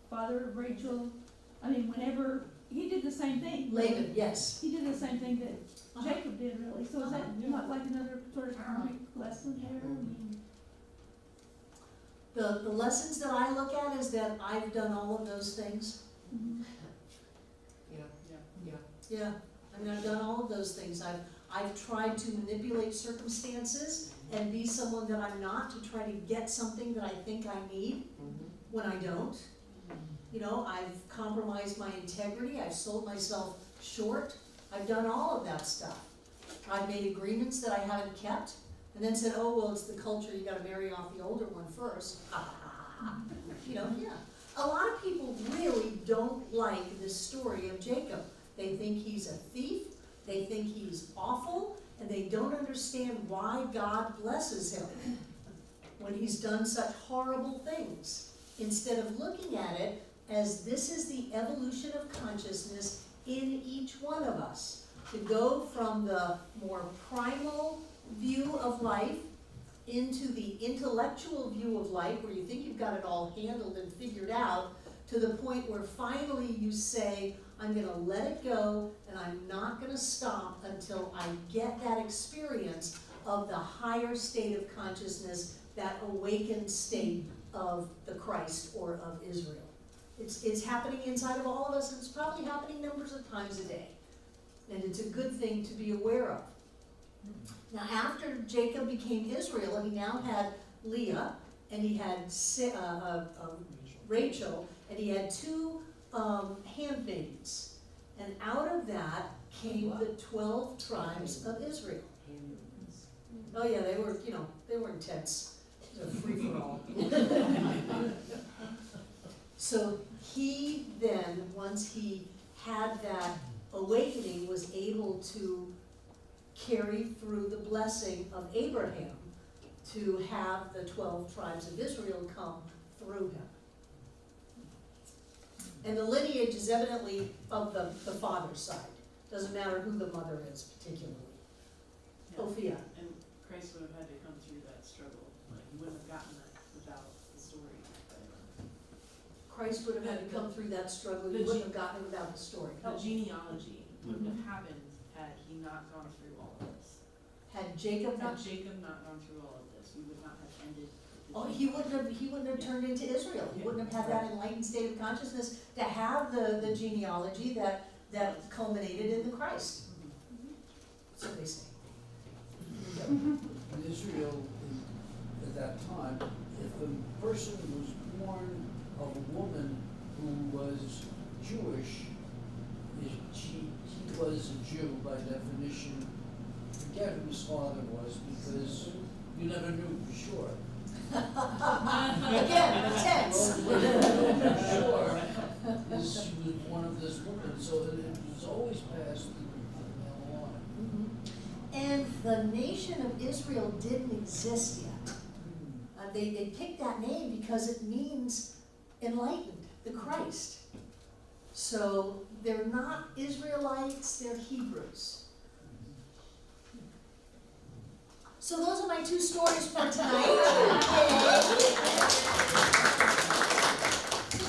Speaker 16: father of Rachel, I mean, whenever, he did the same thing.
Speaker 1: Laban, yes.
Speaker 16: He did the same thing that Jacob did, really, so is that not like another sort of karmic lesson there? I mean,
Speaker 1: The lessons that I look at is that I've done all of those things.
Speaker 16: mhm.
Speaker 1: Yeah, I mean, I've done all of those things. I've tried to manipulate circumstances and be someone that I'm not to try to get something that I think I need when I don't. You know, I've compromised my integrity, I've sold myself short, I've done all of that stuff. I've made agreements that I haven't kept, and then said, oh, well, it's the culture, you gotta marry off the older one first. You know, yeah. A lot of people really don't like this story of Jacob. They think he's a thief, they think he's awful, and they don't understand why God blesses him when he's done such horrible things. Instead of looking at it as this is the evolution of consciousness in each one of us. To go from the more primal view of life into the intellectual view of life, where you think you've got it all handled and figured out, to the point where finally you say, I'm gonna let it go, and I'm not gonna stop until I get that experience of the higher state of consciousness, that awakened state of the Christ or of Israel. It's happening inside of all of us, and it's probably happening numbers of times a day. And it's a good thing to be aware of. Now, after Jacob became Israel, he now had Leah, and he had Rachel, and he had two handmaidens. And out of that came the 12 tribes of Israel. Oh yeah, they were, they were intense. It was a free-for-all. So he then, once he had that awakening, was able to carry through the blessing of Abraham to have the 12 tribes of Israel come through him. And the lineage is evidently of the father's side. Doesn't matter who the mother is particularly. Sophia.
Speaker 2: And Christ would have had to come through that struggle. Like, he wouldn't have gotten that without the story.
Speaker 1: Christ would have had to come through that struggle. He wouldn't have gotten it without the story.
Speaker 2: The genealogy wouldn't have happened had he not gone through all of this.
Speaker 1: Had Jacob not
Speaker 2: gone through all of this, we would not have ended.
Speaker 1: Oh, he wouldn't have turned into Israel. He wouldn't have had that enlightened state of consciousness to have the genealogy that culminated in the Christ. So they say.
Speaker 8: In Israel, at that time, if a person was born of a woman who was Jewish, he was a Jew by definition. Forget who his father was, because you never knew for sure.
Speaker 1: Again, the tense.
Speaker 8: Well, you never knew for sure is she was one of this woman, so it was always passed through the male line.
Speaker 1: And the nation of Israel didn't exist yet. They picked that name because it means enlightened, the Christ. So they're not Israelites, they're Hebrews. So those are my two stories for tonight.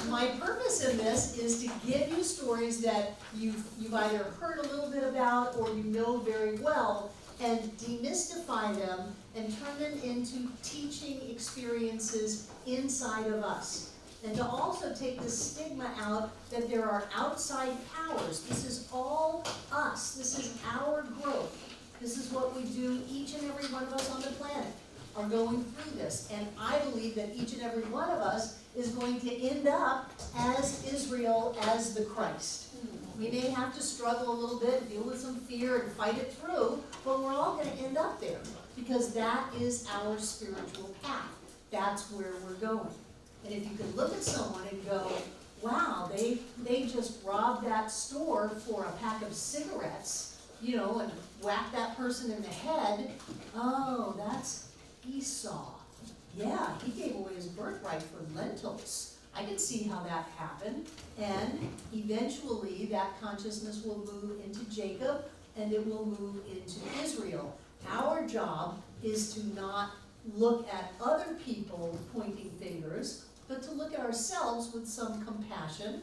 Speaker 1: My purpose in this is to give you stories that you've either heard a little bit about or you know very well, and demystify them and turn them into teaching experiences inside of us. And to also take the stigma out that there are outside powers. This is all us. This is our growth. This is what we do, each and every one of us on the planet are going through this. And I believe that each and every one of us is going to end up as Israel, as the Christ. We may have to struggle a little bit, deal with some fear and fight it through, but we're all going to end up there because that is our spiritual path. That's where we're going. And if you can look at someone and go, wow, they just robbed that store for a pack of cigarettes, and whack that person in the head. Oh, that's Esau. Yeah, he gave away his birthright for lentils. I can see how that happened. And eventually that consciousness will move into Jacob and it will move into Israel. Our job is to not look at other people pointing fingers. but to look at ourselves with some compassion.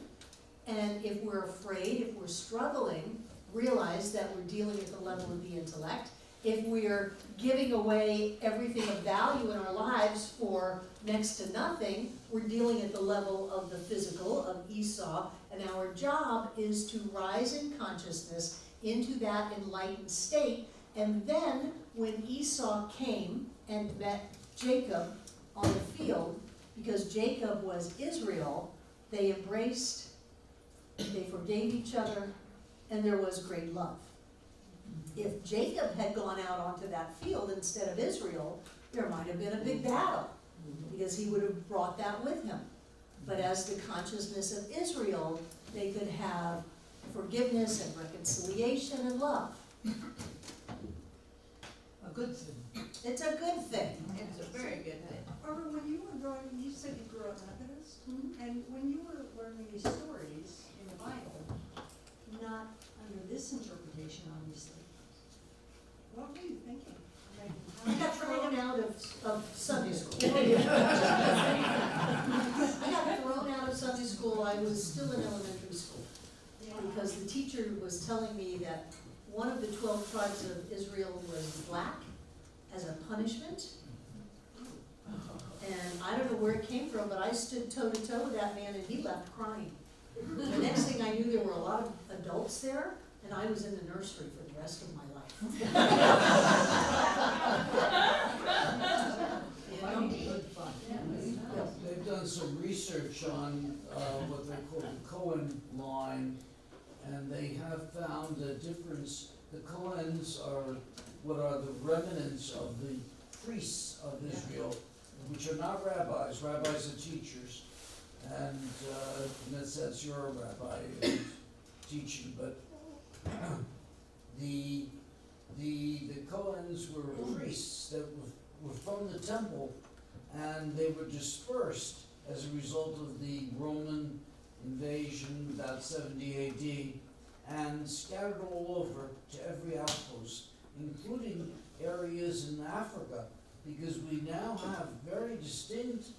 Speaker 1: And if we're afraid, if we're struggling, realize that we're dealing at the level of the intellect. If we're giving away everything of value in our lives for next to nothing, we're dealing at the level of the physical, of Esau, and our job is to rise in consciousness into that enlightened state. And then when Esau came and met Jacob on the field, because Jacob was Israel, they embraced, they forgave each other, and there was great love. If Jacob had gone out onto that field instead of Israel, there might have been a big battle, because he would have brought that with him. But as the consciousness of Israel, they could have forgiveness and reconciliation and love.
Speaker 9: A good thing.
Speaker 1: It's a good thing.
Speaker 7: It's a very good thing.
Speaker 6: Barbara, when you were growing, you said you grew up Methodist, and when you were learning these stories in the Bible, not under this interpretation, obviously, what were you thinking? Like,
Speaker 1: I got thrown out of Sunday school. I got thrown out of Sunday school. I was still in elementary school, because the teacher was telling me that one of the 12 tribes of Israel was black as a punishment. And I don't know where it came from, but I stood toe to toe with that man and he left crying. The next thing I knew, there were a lot of adults there, and I was in the nursery for the rest of my life. You know?
Speaker 9: Good fun.
Speaker 8: They've done some research on what they call the Cohen line, and they have found a difference. The Cohens are what are the remnants of the priests of Israel, which are not rabbis. Rabbis are teachers, and in that sense, you're a rabbi teaching. But the Cohens were priests that were from the temple, and they were dispersed as a result of the Roman invasion about 70 A.D. and scattered all over to every outpost, including areas in Africa, because we now have very distinct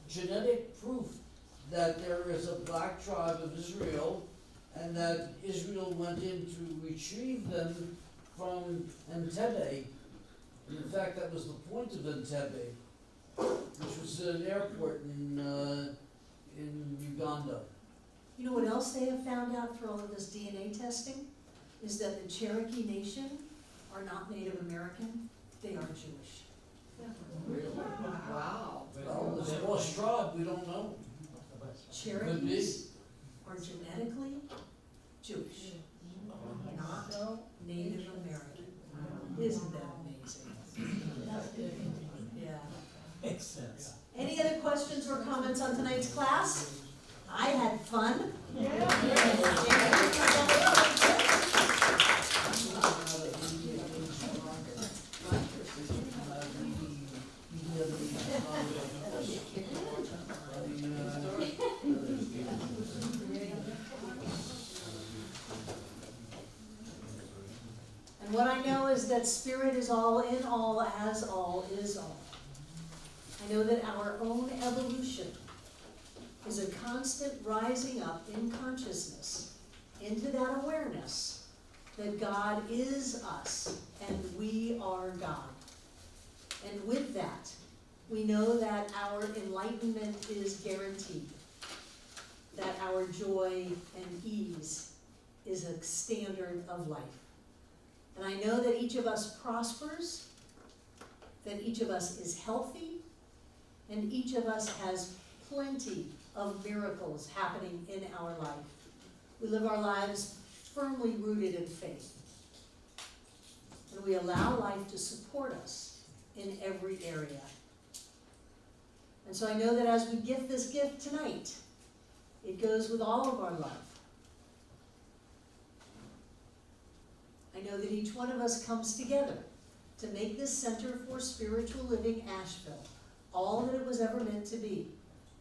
Speaker 8: genetic proof that there is a black tribe of Israel, and that Israel went in to retrieve them from Entebbe. And in fact, that was the point of Entebbe, which was an airport in Uganda.
Speaker 1: You know what else they have found out through all of this DNA testing? Is that the Cherokee Nation are not Native American, they are Jewish.
Speaker 8: Really?
Speaker 9: Wow.
Speaker 8: Well, this lost tribe, we don't know.
Speaker 1: Cherokees are genetically Jewish, not Native American. Isn't that amazing? Yeah.
Speaker 5: Makes sense.
Speaker 1: Any other questions or comments on tonight's class? I had fun. And what I know is that Spirit is all in all, as all is all. I know that our own evolution is a constant rising up in consciousness into that awareness that God is us and we are God. And with that, we know that our enlightenment is guaranteed, that our joy and ease is a standard of life. And I know that each of us prospers, that each of us is healthy, and each of us has plenty of miracles happening in our life. We live our lives firmly rooted in faith. And we allow life to support us in every area. And so I know that as we gift this gift tonight, it goes with all of our love. I know that each one of us comes together to make this Center for Spiritual Living Asheville all that it was ever meant to be.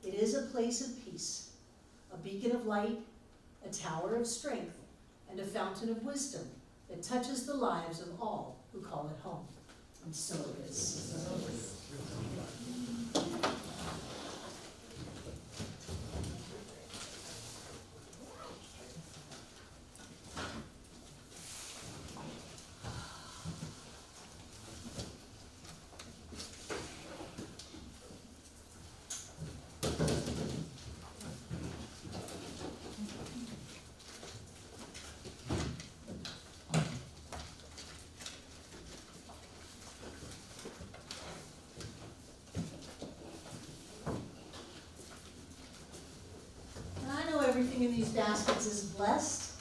Speaker 1: It is a place of peace, a beacon of light, a tower of strength, and a fountain of wisdom that touches the lives of all who call it home. And so it is. everything in these baskets is blessed,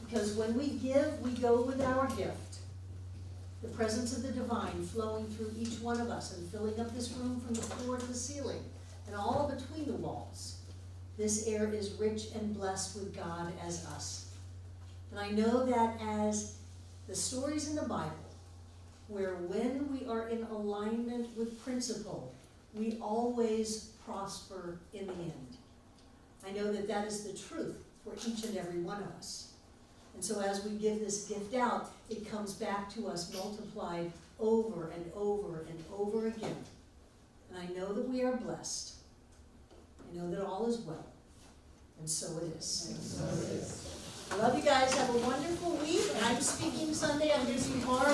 Speaker 1: because when we give, we go with our gift. The presence of the divine flowing through each one of us and filling up this room from the floor to the ceiling and all between the walls. This air is rich and blessed with God as us. And I know that as the stories in the Bible, where when we are in alignment with principle, we always prosper in the end. I know that that is the truth for each and every one of us. And so as we give this gift out, it comes back to us multiplied over and over and over again. And I know that we are blessed. I know that all is well. And so it is.
Speaker 7: And so it is.
Speaker 1: I love you guys. Have a wonderful week. I'm speaking Sunday. I'm going to be tomorrow.